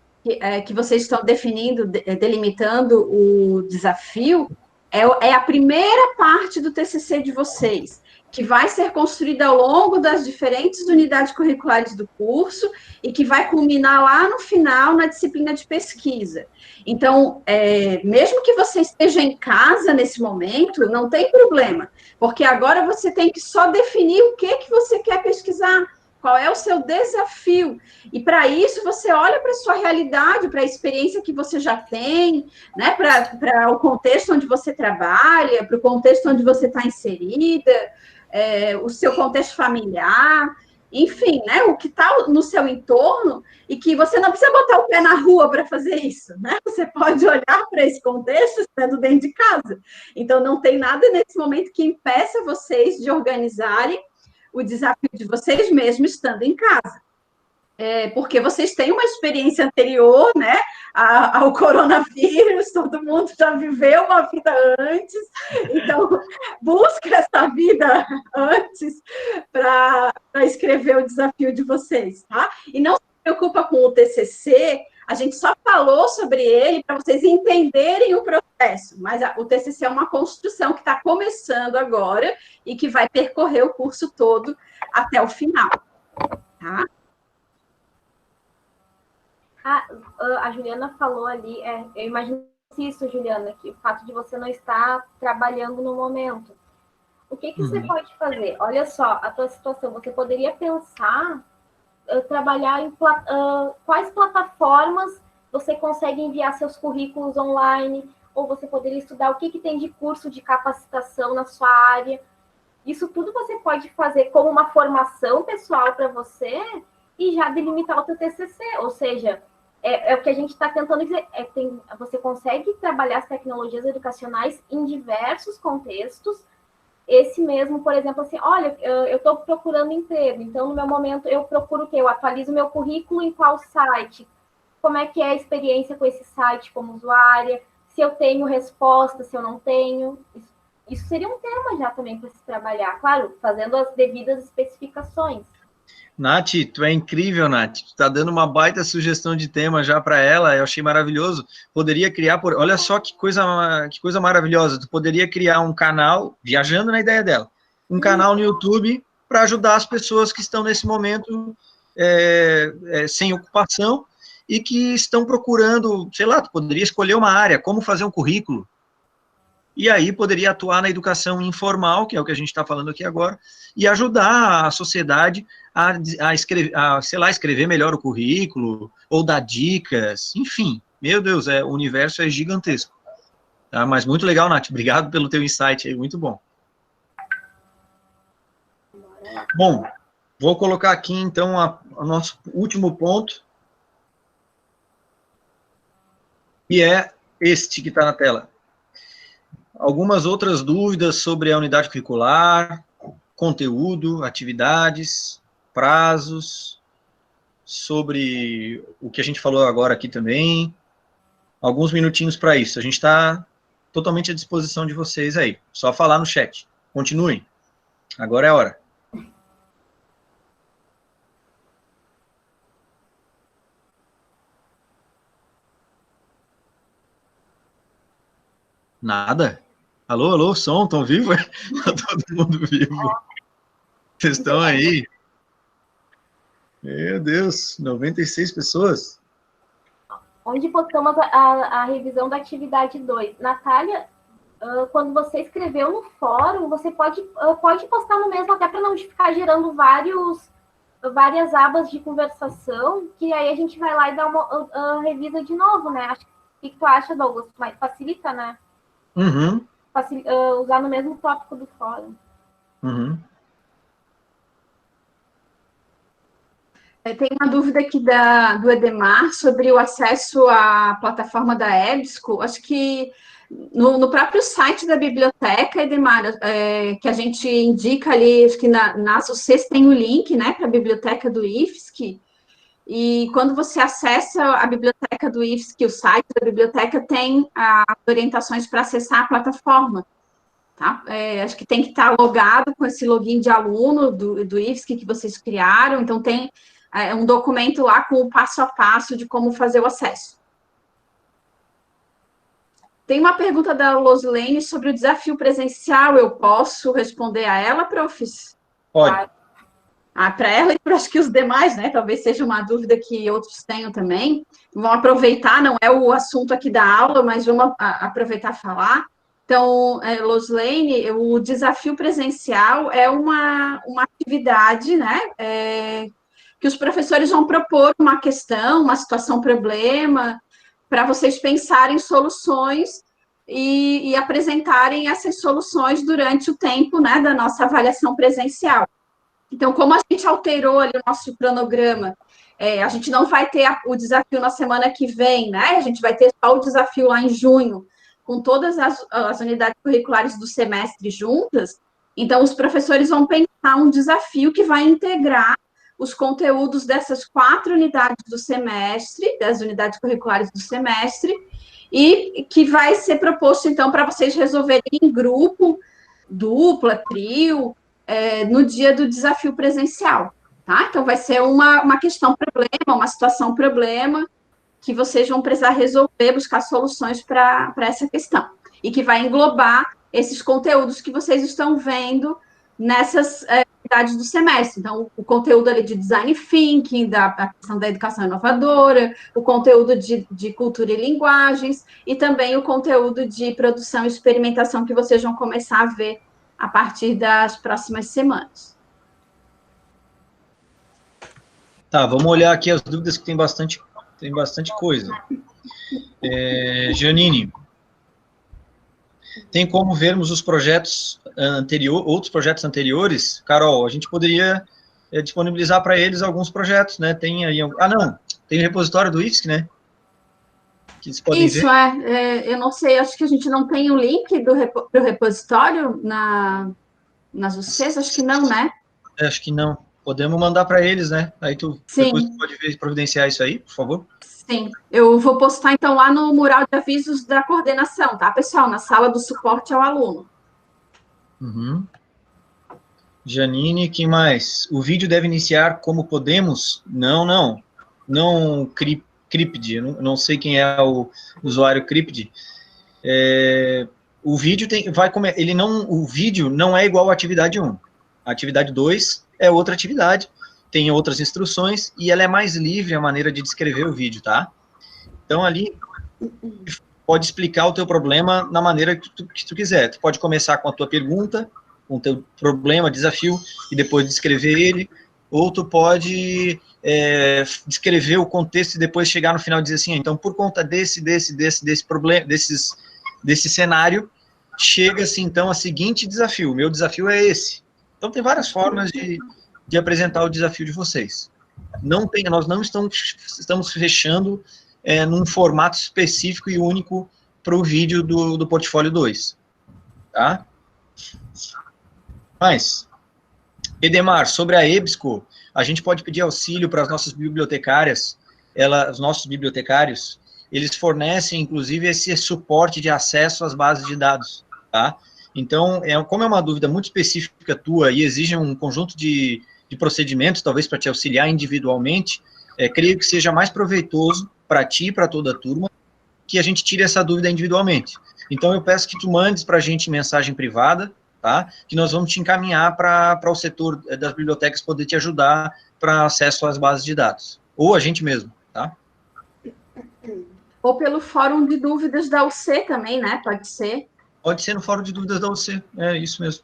que vocês estão delimitando o desafio, é a primeira parte do TCC de vocês, que vai ser construída ao longo das diferentes unidades curriculares do curso e que vai culminar lá no final na disciplina de pesquisa. Então, mesmo que você esteja em casa nesse momento, não tem problema, porque agora você tem que só definir o que você quer pesquisar. Qual é o seu desafio? E para isso você olha para a sua realidade, para a experiência que você já tem, né? Para o contexto onde você trabalha, para o contexto onde você está inserida, o seu contexto familiar, enfim, né? O que está no seu entorno, e que você não precisa botar o pé na rua para fazer isso, né? Você pode olhar para esse contexto estando dentro de casa. Então, não tem nada nesse momento que impeça vocês de organizarem o desafio de vocês mesmos estando em casa. Porque vocês têm uma experiência anterior, né, ao coronavírus, todo mundo já viveu uma vida antes, então busca essa vida antes para escrever o desafio de vocês, tá? E não se preocupa com o TCC, a gente só falou sobre ele para vocês entenderem o processo, mas o TCC é uma construção que está começando agora e que vai percorrer o curso todo até o final, tá? A Juliana falou ali, eu imagino isso, Juliana, que o fato de você não estar trabalhando no momento. O que você pode fazer? Olha só, a tua situação, você poderia pensar, trabalhar em quais plataformas você consegue enviar seus currículos online, ou você poderia estudar o que tem de curso de capacitação na sua área. Isso tudo você pode fazer como uma formação pessoal para você e já delimitar o teu TCC, ou seja, é o que a gente está tentando dizer, você consegue trabalhar as tecnologias educacionais em diversos contextos. Esse mesmo, por exemplo, assim, olha, eu estou procurando emprego, então no meu momento eu procuro o quê? Eu atualizo meu currículo em qual site? Como é que é a experiência com esse site como usuária? Se eu tenho resposta, se eu não tenho. Isso seria um tema já também para se trabalhar, claro, fazendo as devidas especificações. Nath, tu é incrível, Nath. Tu tá dando uma baita sugestão de tema já para ela, eu achei maravilhoso. Poderia criar, olha só que coisa maravilhosa. Tu poderia criar um canal, viajando na ideia dela, um canal no YouTube para ajudar as pessoas que estão nesse momento sem ocupação e que estão procurando, sei lá, tu poderia escolher uma área, como fazer um currículo. E aí poderia atuar na educação informal, que é o que a gente está falando aqui agora, e ajudar a sociedade escrever melhor o currículo, ou dar dicas, enfim. Meu Deus, o universo é gigantesco. Tá? Mas muito legal, Nath. Obrigado pelo teu insight aí, muito bom. Bom, vou colocar aqui, então, o nosso último ponto, que é este que está na tela. Algumas outras dúvidas sobre a unidade curricular, conteúdo, atividades, prazos, sobre o que a gente falou agora aqui também. Alguns minutinhos para isso. A gente está totalmente à disposição de vocês aí. Só falar no chat. Continuem. Agora é a hora. Nada? Alô, alô, som, estão vivos? Está todo mundo vivo. Vocês estão aí? Meu Deus, 96 pessoas? Onde postamos a revisão da atividade 2. Natália, quando você escreveu no fórum, você pode postar no mesmo, até para não ficar gerando várias abas de conversação, que aí a gente vai lá e dá uma revisa de novo, né? O que tu acha, Douglas? Mas facilita, né? Uhum. Usar no mesmo tópico do fórum. Uhum. Tem uma dúvida aqui do Edemar sobre o acesso à plataforma da EBSCO. Acho que no próprio site da biblioteca, Edemar, que a gente indica ali, acho que nas UCs tem o link, né, para a biblioteca do IFSC, e quando você acessa a biblioteca do IFSC, o site da biblioteca tem as orientações para acessar a plataforma. Tá? Acho que tem que estar logado com esse login de aluno do IFSC que vocês criaram, então tem um documento lá com o passo a passo de como fazer o acesso. Tem uma pergunta da Loslene sobre o desafio presencial. Eu posso responder a ela, profs? Pode. Para ela e para acho que os demais, né? Talvez seja uma dúvida que outros tenham também. Vamos aproveitar, não é o assunto aqui da aula, mas vamos aproveitar e falar. Então, Loslane, o desafio presencial é uma atividade, né, que os professores vão propor uma questão, uma situação, problema, para vocês pensarem soluções e apresentarem essas soluções durante o tempo, né, da nossa avaliação presencial. Então, como a gente alterou ali o nosso cronograma, a gente não vai ter o desafio na semana que vem, né? A gente vai ter só o desafio lá em junho, com todas as unidades curriculares do semestre juntas. Então, os professores vão pensar um desafio que vai integrar os conteúdos dessas 4 unidades do semestre, das unidades curriculares do semestre, e que vai ser proposto, então, para vocês resolverem em grupo, dupla, trio, no dia do desafio presencial, tá? Então, vai ser uma questão-problema, uma situação-problema, que vocês vão precisar resolver, buscar soluções para essa questão, e que vai englobar esses conteúdos que vocês estão vendo nessas unidades do semestre. Então, o conteúdo ali de design thinking, da questão da educação inovadora, o conteúdo de cultura e linguagens, e também o conteúdo de produção e experimentação que vocês vão começar a ver a partir das próximas semanas. Tá, vamos olhar aqui as dúvidas que tem bastante coisa. Janine, tem como vermos os projetos outros projetos anteriores? Carol, a gente poderia disponibilizar para eles alguns projetos, né? Tem aí... não, tem o repositório do IFSC, né? Que eles podem Isso, ver. Eu não sei, acho que a gente não tem o link do repositório nas UCs, acho que não, né? Acho que não. Podemos mandar para eles, né? Aí depois tu pode providenciar isso aí, por favor. Sim, eu vou postar, então, lá no mural de avisos da coordenação, tá, pessoal? Na sala do suporte ao aluno. Uhum. Janine, quem mais? O vídeo deve iniciar como podemos? Não, Cryptid, não sei quem é o usuário Cryptid. O vídeo o vídeo não é igual à atividade 1. A atividade 2 é outra atividade, tem outras instruções, e ela é mais livre a maneira de descrever o vídeo, tá? Então, ali, pode explicar o teu problema na maneira que tu quiser. Tu pode começar com a tua pergunta, com o teu problema, desafio, e depois descrever ele, ou tu pode descrever o contexto e depois chegar no final e dizer assim, então, por conta desse problema, desse cenário, chega-se, então, a seguinte desafio. O meu desafio é esse. Então, tem várias formas de apresentar o desafio de vocês. Nós não estamos fechando num formato específico e único para o vídeo do Portfólio 2. Tá? Mas, Edemar, sobre a EBSCO, a gente pode pedir auxílio para as nossas bibliotecárias, os nossos bibliotecários, eles fornecem, inclusive, esse suporte de acesso às bases de dados, tá? Então, como é uma dúvida muito específica tua e exige um conjunto de procedimentos, talvez para te auxiliar individualmente, creio que seja mais proveitoso para ti e para toda a turma que a gente tire essa dúvida individualmente. Então, eu peço que tu mandes para a gente mensagem privada, tá? Que nós vamos te encaminhar para o setor das bibliotecas poder te ajudar para acesso às bases de dados. Ou a gente mesmo, tá? Ou pelo fórum de dúvidas da UC também, né? Pode ser. Pode ser no fórum de dúvidas da UC, é isso mesmo.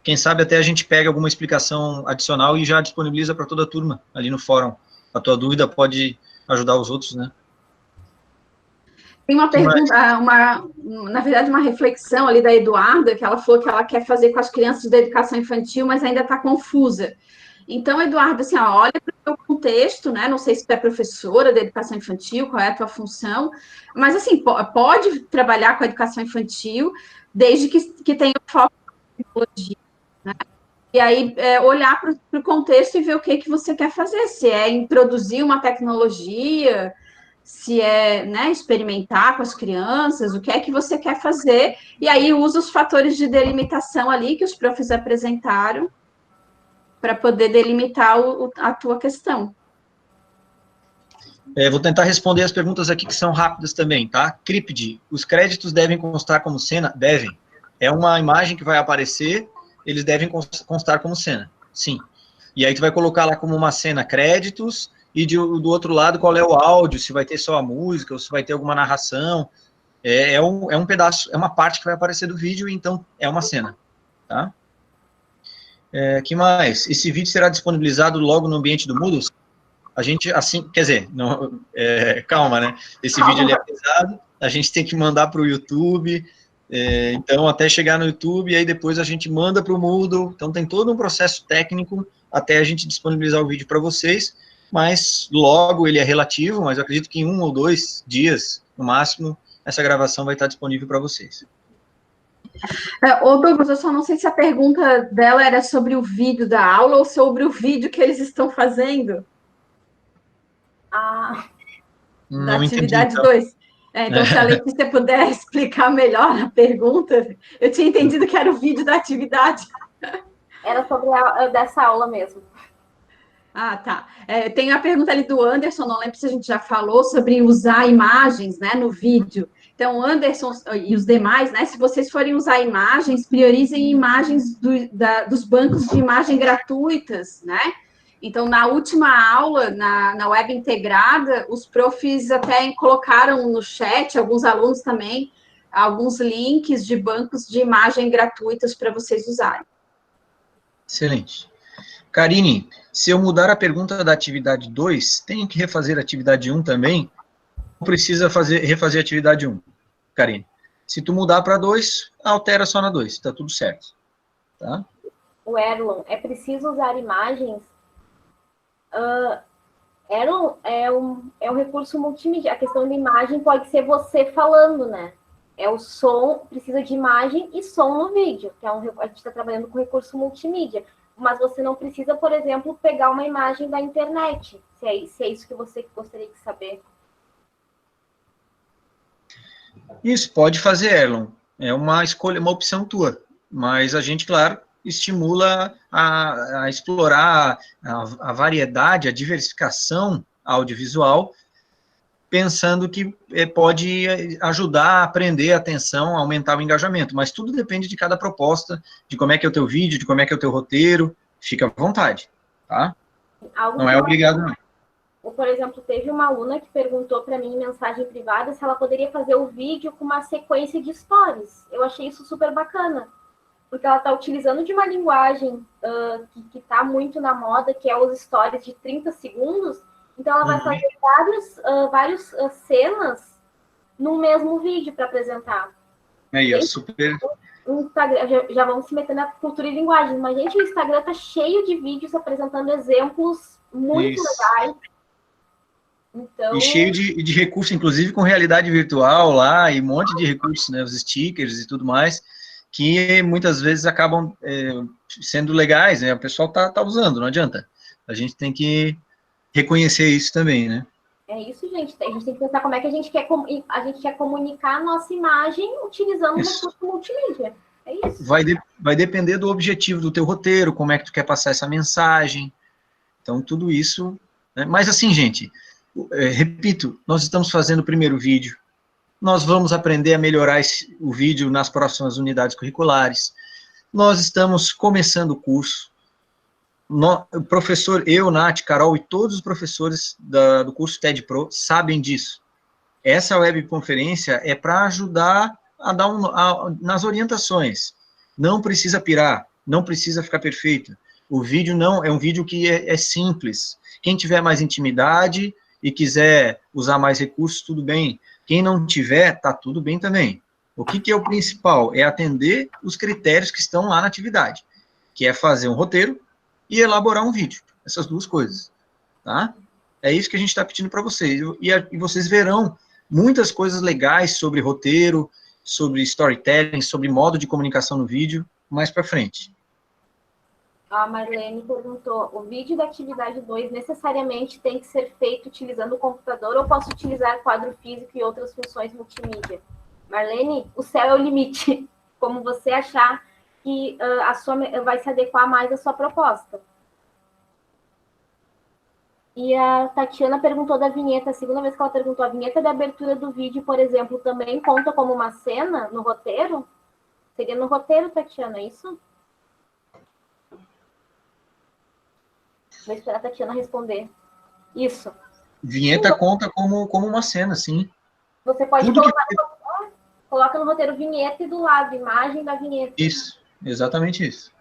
Quem sabe até a gente pega alguma explicação adicional e já disponibiliza para toda a turma ali no fórum. A tua dúvida pode ajudar os outros, né? Tem uma pergunta, na verdade, uma reflexão ali da Eduarda, que ela falou que ela quer fazer com as crianças da educação infantil, mas ainda está confusa. Então, Eduardo, assim, olha para o teu contexto, né? Não sei se tu é professora da educação infantil, qual é a tua função, mas, assim, pode trabalhar com a educação infantil, desde que tenha o foco em tecnologia, né? E aí, olhar para o contexto e ver o que você quer fazer, se é introduzir uma tecnologia, se é, né, experimentar com as crianças, o que é que você quer fazer, e aí usa os fatores de delimitação ali que os profs apresentaram, para poder delimitar a tua questão. Vou tentar responder as perguntas aqui que são rápidas também, tá? Cryptid, os créditos devem constar como cena? Devem. É uma imagem que vai aparecer, eles devem constar como cena, sim. E aí tu vai colocar lá como uma cena créditos, e do outro lado qual é o áudio, se vai ter só a música, ou se vai ter alguma narração. É um pedaço, é uma parte que vai aparecer do vídeo, então é uma cena, tá? Que mais? Esse vídeo será disponibilizado logo no ambiente do Moodle? A gente, assim, quer dizer, não, calma, né? Esse vídeo ele é pesado, a gente tem que mandar para o YouTube, então até chegar no YouTube, e aí depois a gente manda para o Moodle, então tem todo um processo técnico até a gente disponibilizar o vídeo para vocês, mas logo ele é relativo, mas eu acredito que em 1 ou 2 dias, no máximo, essa gravação vai estar disponível para vocês. Ô Douglas, eu só não sei se a pergunta dela era sobre o vídeo da aula ou sobre o vídeo que eles estão fazendo. Da Não entendi, atividade então. 2. Então, se a Letícia puder explicar melhor a pergunta, eu tinha entendido que era o vídeo da atividade. Era sobre dessa aula mesmo. Ah, tá. Tem a pergunta ali do Anderson, não lembro se a gente já falou sobre usar imagens, né, no vídeo. Então, Anderson e os demais, né, se vocês forem usar imagens, priorizem imagens dos bancos de imagem gratuitas, né? Então, na última aula, na web integrada, os profs até colocaram no chat, alguns alunos também, alguns links de bancos de imagem gratuitas para vocês usarem. Excelente. Karine, se eu mudar a pergunta da atividade 2, tenho que refazer a atividade 1 também? Não precisa refazer a atividade 1, Karine. Se tu mudar para 2, altera só na 2, tá tudo certo. Tá? O Erlon, é preciso usar imagens? Erlon, é um recurso multimídia. A questão da imagem pode ser você falando, né? É o som, precisa de imagem e som no vídeo, que a gente está trabalhando com recurso multimídia. Mas você não precisa, por exemplo, pegar uma imagem da internet, se é isso que você gostaria de saber. Isso, pode fazer, Erlon. É uma escolha, uma opção tua. Mas a gente, claro, estimula a explorar a variedade, a diversificação audiovisual, pensando que pode ajudar a aprender a atenção, aumentar o engajamento, mas tudo depende de cada proposta, de como é que é o teu vídeo, de como é que é o teu roteiro, fica à vontade, tá? Não é obrigado, não. Ou, por exemplo, teve uma aluna que perguntou para mim em mensagem privada se ela poderia fazer o vídeo com uma sequência de stories. Eu achei isso super bacana, porque ela está utilizando de uma linguagem que está muito na moda, que é os stories de 30 segundos, então ela vai fazer várias cenas no mesmo vídeo para apresentar. Aí, ó, super... O Instagram, já vamos se meter na cultura e linguagem, mas, gente, o Instagram tá cheio de vídeos apresentando exemplos muito legais. Então... E cheio de recursos, inclusive com realidade virtual lá, e um monte de recursos, né, os stickers e tudo mais, que muitas vezes acabam sendo legais, né, o pessoal tá usando, não adianta. A gente tem que reconhecer isso também, né? É isso, gente. A gente tem que pensar como é que a gente quer comunicar a nossa imagem utilizando um recurso multimídia. É isso. Vai depender do objetivo do teu roteiro, como é que tu quer passar essa mensagem. Então, tudo isso... Né? Mas assim, gente, repito, nós estamos fazendo o primeiro vídeo, nós vamos aprender a melhorar o vídeo nas próximas unidades curriculares, nós estamos começando o curso, o professor, eu, Nath, Carol e todos os professores do curso TED Pro sabem disso. Essa webconferência é para ajudar a dar nas orientações. Não precisa pirar, não precisa ficar perfeito. O vídeo não é um vídeo que é simples. Quem tiver mais intimidade e quiser usar mais recursos, tudo bem. Quem não tiver, tá tudo bem também. O que é o principal? É atender os critérios que estão lá na atividade, que é fazer um roteiro e elaborar um vídeo. Essas duas coisas, tá? É isso que a gente está pedindo para vocês. E vocês verão muitas coisas legais sobre roteiro, sobre storytelling, sobre modo de comunicação no vídeo, mais para frente. A Marlene perguntou, o vídeo da atividade 2 necessariamente tem que ser feito utilizando o computador ou posso utilizar quadro físico e outras funções multimídia? Marlene, o céu é o limite. Como você achar que vai se adequar mais à sua proposta. E a Tatiana perguntou da vinheta, a segunda vez que ela perguntou, a vinheta da abertura do vídeo, por exemplo, também conta como uma cena no roteiro? Seria no roteiro, Tatiana, é isso? Vou esperar a Tatiana responder. Isso. Vinheta conta como uma cena, sim. Você pode colocar... coloca no roteiro vinheta e do lado, imagem da vinheta. Isso, exatamente isso.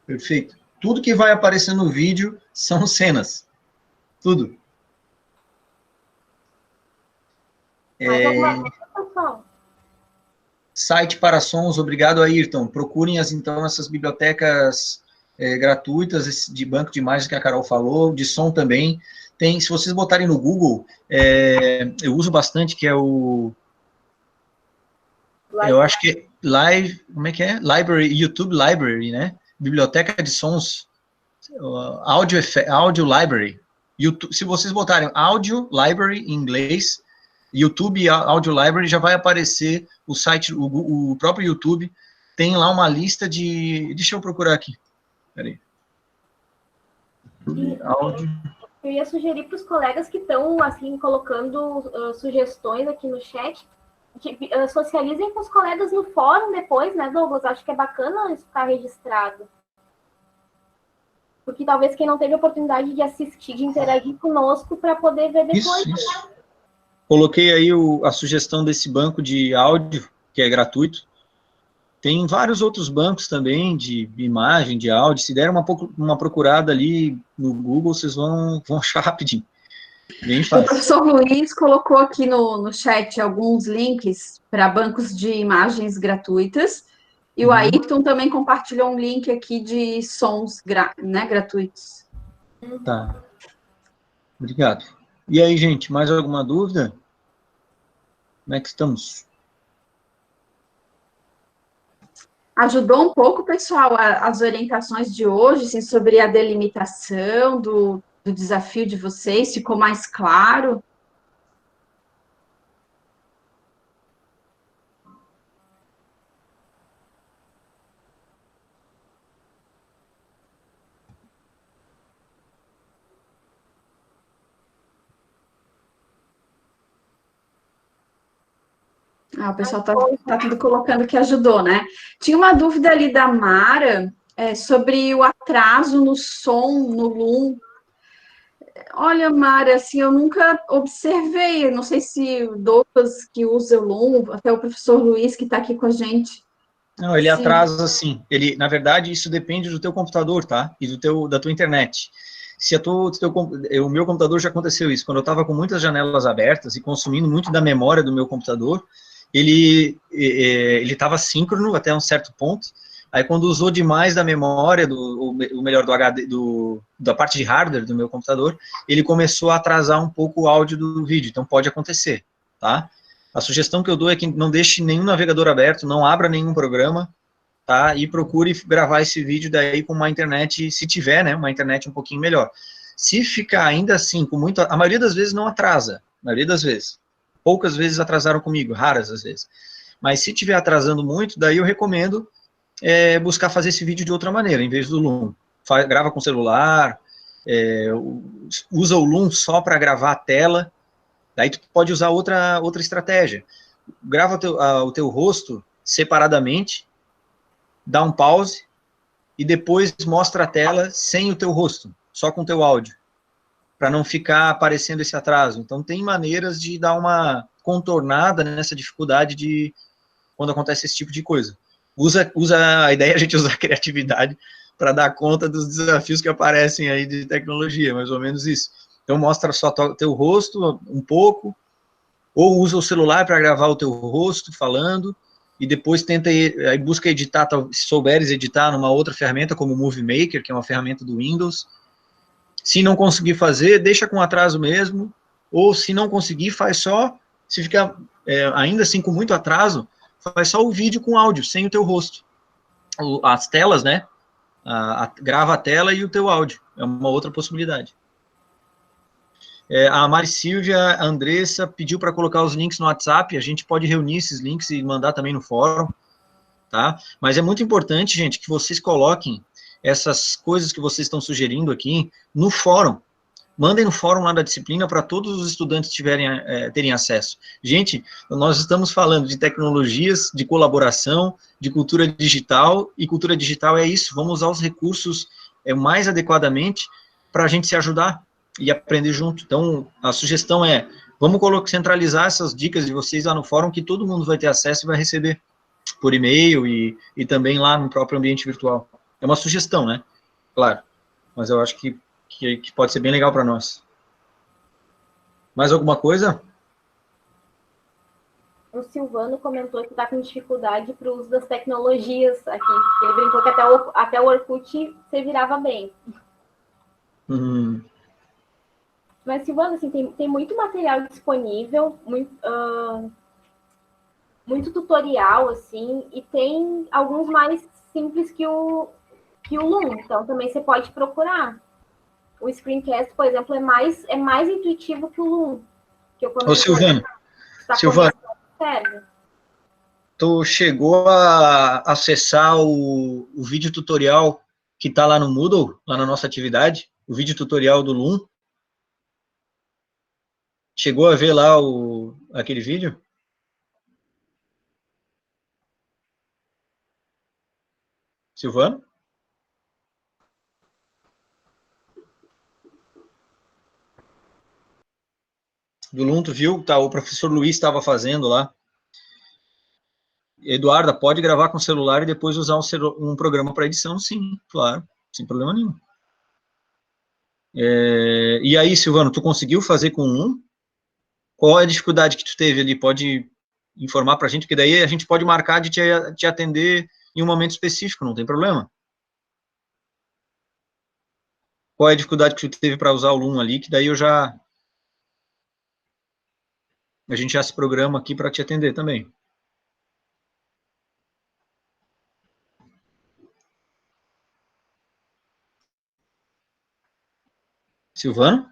Perfeito. Tudo que vai aparecer no vídeo são cenas. Tudo. Mais alguma coisa, pessoal? Site para sons, obrigado, Ayrton. Procurem, então, essas bibliotecas gratuitas de banco de imagens que a Carol falou, de som também. Tem, se vocês botarem no Google, eu uso bastante, que é o... Eu acho que é Live, como é que é? Library, YouTube Library, né? Biblioteca de sons, Audio Library. YouTube, se vocês botarem Audio Library em inglês, YouTube Audio Library, já vai aparecer o site, o próprio YouTube, tem lá uma lista de... Deixa eu procurar aqui. Peraí. Áudio. Eu ia sugerir para os colegas que estão, assim, colocando sugestões aqui no chat, que socializem com os colegas no fórum depois, né, Douglas? Acho que é bacana isso ficar registrado. Porque talvez quem não teve oportunidade de assistir, de interagir conosco, para poder ver depois. Isso. Coloquei aí a sugestão desse banco de áudio, que é gratuito. Tem vários outros bancos também, de imagem, de áudio. Se der uma procurada ali no Google, vocês vão achar rapidinho. Bem fácil. O professor Luiz colocou aqui no chat alguns links para bancos de imagens gratuitas. E o Ayrton também compartilhou um link aqui de sons gratuitos. Tá. Obrigado. E aí, gente, mais alguma dúvida? Como é que estamos? Ajudou um pouco, pessoal, as orientações de hoje, assim, sobre a delimitação do desafio de vocês? Ficou mais claro? O pessoal tá tudo colocando que ajudou, né? Tinha uma dúvida ali da Mara sobre o atraso no som, no Loom. Olha, Mara, assim, eu nunca observei, não sei se o Douglas que usa o Loom, até o professor Luiz que está aqui com a gente. Não, ele atrasa sim. Ele, na verdade, isso depende do teu computador, tá? E da tua internet. Se o meu computador já aconteceu isso, quando eu estava com muitas janelas abertas e consumindo muito da memória do meu computador, ele estava síncrono até um certo ponto. Aí, quando usou demais da memória, do HD, da parte de hardware do meu computador, ele começou a atrasar um pouco o áudio do vídeo. Então, pode acontecer, tá? A sugestão que eu dou é que não deixe nenhum navegador aberto, não abra nenhum programa, tá? E procure gravar esse vídeo daí com uma internet, se tiver, né, uma internet um pouquinho melhor. Se ficar ainda assim, a maioria das vezes não atrasa, a maioria das vezes. Poucas vezes atrasaram comigo, raras às vezes. Mas se estiver atrasando muito, daí eu recomendo buscar fazer esse vídeo de outra maneira, em vez do Loom. Grava com celular, usa o Loom só para gravar a tela, daí tu pode usar outra estratégia. Grava o teu rosto separadamente, dá um pause, e depois mostra a tela sem o teu rosto, só com o teu áudio, para não ficar aparecendo esse atraso. Então, tem maneiras de dar uma contornada nessa dificuldade de quando acontece esse tipo de coisa. A ideia é a gente usar a criatividade para dar conta dos desafios que aparecem aí de tecnologia, mais ou menos isso. Então, mostra só teu rosto um pouco, ou usa o celular para gravar o teu rosto falando, e depois aí busca editar, se souberes editar numa outra ferramenta, como o Movie Maker, que é uma ferramenta do Windows. Se não conseguir fazer, deixa com atraso mesmo, ou se não conseguir, faz só, se ficar ainda assim com muito atraso, faz só o vídeo com áudio, sem o teu rosto. As telas, né? Grava a tela e o teu áudio, é uma outra possibilidade. A Mari Silvia, a Andressa pediu para colocar os links no WhatsApp, a gente pode reunir esses links e mandar também no fórum, tá? Mas é muito importante, gente, que vocês coloquem essas coisas que vocês estão sugerindo aqui no fórum. Mandem no fórum lá da disciplina para todos os estudantes terem acesso. Gente, nós estamos falando de tecnologias, de colaboração, de cultura digital, e cultura digital é isso, vamos usar os recursos mais adequadamente para a gente se ajudar e aprender junto. Então, a sugestão é, Vamos centralizar essas dicas de vocês lá no fórum, que todo mundo vai ter acesso e vai receber por e-mail e também lá no próprio ambiente virtual. É uma sugestão, né? Claro. Mas eu acho que pode ser bem legal para nós. Mais alguma coisa? O Silvano comentou que está com dificuldade para o uso das tecnologias aqui. Ele brincou que até o Orkut você virava bem. Mas, Silvano, assim, tem muito material disponível, muito tutorial, assim, e tem alguns mais simples que o Loom. Então, também você pode procurar. O Screencast, por exemplo, é mais intuitivo que o Loom. Ô, Silvano, tu chegou a acessar o vídeo tutorial que está lá no Moodle, lá na nossa atividade? O vídeo tutorial do Loom? Chegou a ver lá aquele vídeo? Silvano? Do Loom, tu viu? Tá, o professor Luiz estava fazendo lá. Eduarda, pode gravar com o celular e depois usar um programa para edição? Sim, claro, sem problema nenhum. E aí, Silvano, tu conseguiu fazer com um? Qual é a dificuldade que tu teve ali? Pode informar para a gente, porque daí a gente pode marcar de te atender em um momento específico, não tem problema. Qual é a dificuldade que tu teve para usar o Loom ali, que daí a gente já se programa aqui para te atender também. Silvano?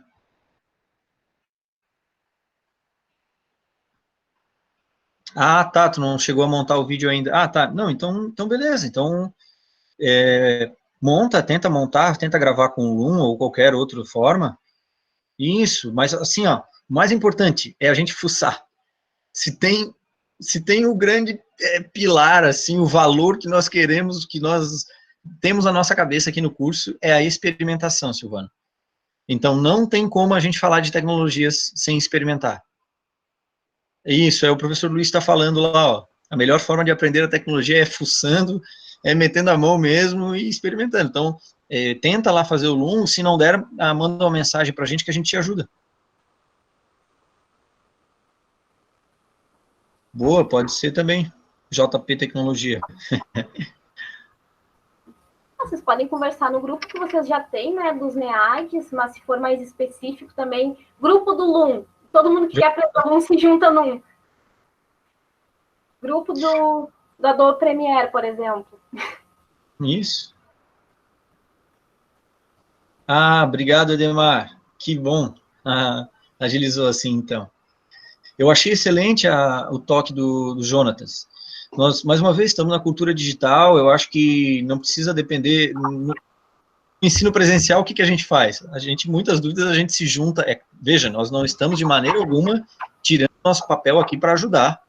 Ah, tá, tu não chegou a montar o vídeo ainda. Ah, tá, não, então beleza, então tenta montar, tenta gravar com o Loom ou qualquer outra forma. Isso, mas assim, ó, o mais importante é a gente fuçar. Se tem o grande pilar, assim, o valor que nós queremos, que nós temos na nossa cabeça aqui no curso, é a experimentação, Silvano. Então, não tem como a gente falar de tecnologias sem experimentar. Isso, o professor Luiz está falando lá, ó, a melhor forma de aprender a tecnologia é fuçando, é metendo a mão mesmo e experimentando. Então, tenta lá fazer o Loom, se não der, manda uma mensagem para a gente que a gente te ajuda. Boa, pode ser também, JP Tecnologia. Vocês podem conversar no grupo que vocês já têm, né, dos NEADs, mas se for mais específico também, grupo do Loom. Todo mundo que quer aprender Loom se junta num. Grupo da Adobe Premiere, por exemplo. Isso. Ah, obrigado, Edemar. Que bom. Agilizou assim, então. Eu achei excelente o toque do Jonatas. Nós, mais uma vez, estamos na cultura digital, eu acho que não precisa depender... No ensino presencial, o que a gente faz? Muitas dúvidas, a gente se junta... Veja, nós não estamos de maneira alguma tirando nosso papel aqui para ajudar.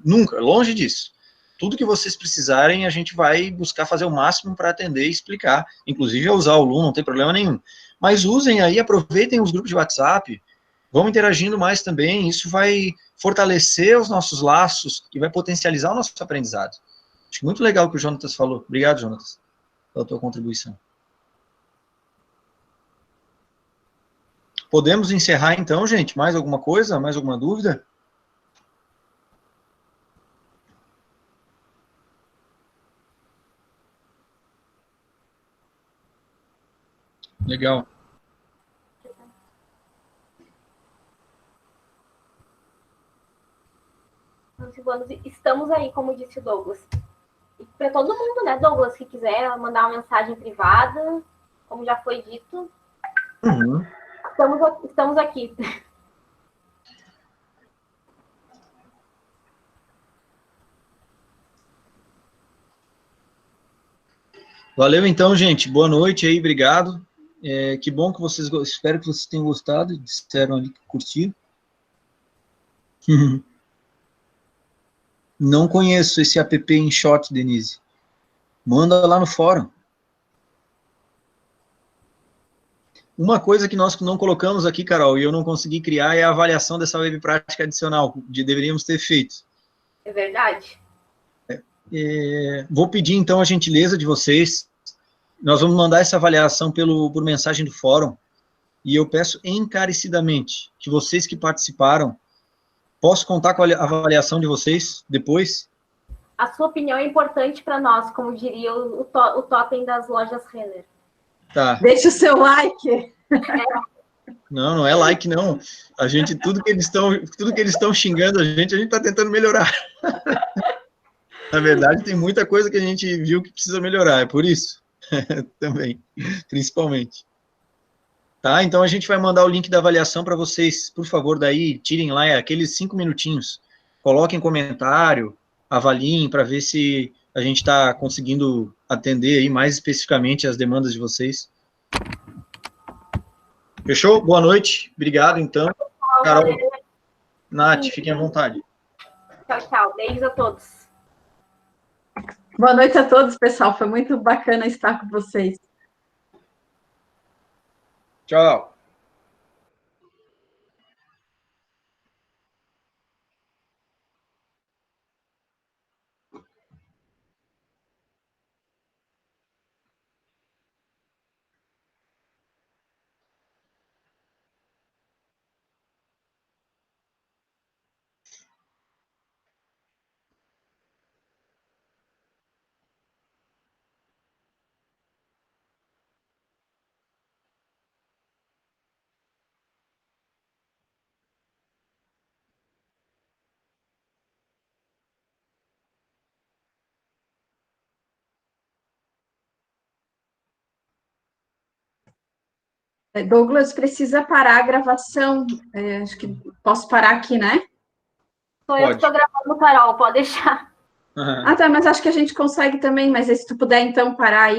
Nunca, longe disso. Tudo que vocês precisarem, a gente vai buscar fazer o máximo para atender e explicar. Inclusive, usar o Loom, não tem problema nenhum. Mas usem aí, aproveitem os grupos de WhatsApp, vamos interagindo mais também, isso vai fortalecer os nossos laços e vai potencializar o nosso aprendizado. Acho muito legal o que o Jonatas falou. Obrigado, Jonatas, pela tua contribuição. Podemos encerrar então, gente? Mais alguma coisa? Mais alguma dúvida? Legal. Estamos aí, como disse o Douglas. E para todo mundo, né, Douglas, que quiser mandar uma mensagem privada, como já foi dito, estamos aqui. Valeu então, gente. Boa noite aí, obrigado. Que bom que vocês... Espero que vocês tenham gostado. Disseram ali que curtiram. Não conheço esse app InShot, Denise. Manda lá no fórum. Uma coisa que nós não colocamos aqui, Carol, e eu não consegui criar, é a avaliação dessa web prática adicional, que deveríamos ter feito. É verdade. Vou pedir, então, a gentileza de vocês. Nós vamos mandar essa avaliação por mensagem do fórum, e eu peço encarecidamente que vocês que participaram, posso contar com a avaliação de vocês depois? A sua opinião é importante para nós, como diria o totem das lojas Renner. Tá. Deixa o seu like. Não, não é like, não. A gente, tudo que eles estão xingando a gente está tentando melhorar. Na verdade, tem muita coisa que a gente viu que precisa melhorar, é por isso. Também, principalmente. Tá, então a gente vai mandar o link da avaliação para vocês. Por favor, daí, tirem lá aqueles 5 minutinhos. Coloquem comentário, avaliem para ver se a gente está conseguindo atender aí mais especificamente as demandas de vocês. Fechou? Boa noite. Obrigado, então. Carol, Nath, fiquem à vontade. Tchau, tchau. Beijos a todos. Boa noite a todos, pessoal. Foi muito bacana estar com vocês. Tchau. Douglas, precisa parar a gravação. Acho que posso parar aqui, né? Sou eu que estou gravando, Carol, pode deixar. Ah, tá, mas acho que a gente consegue também, mas se tu puder, então, parar aí.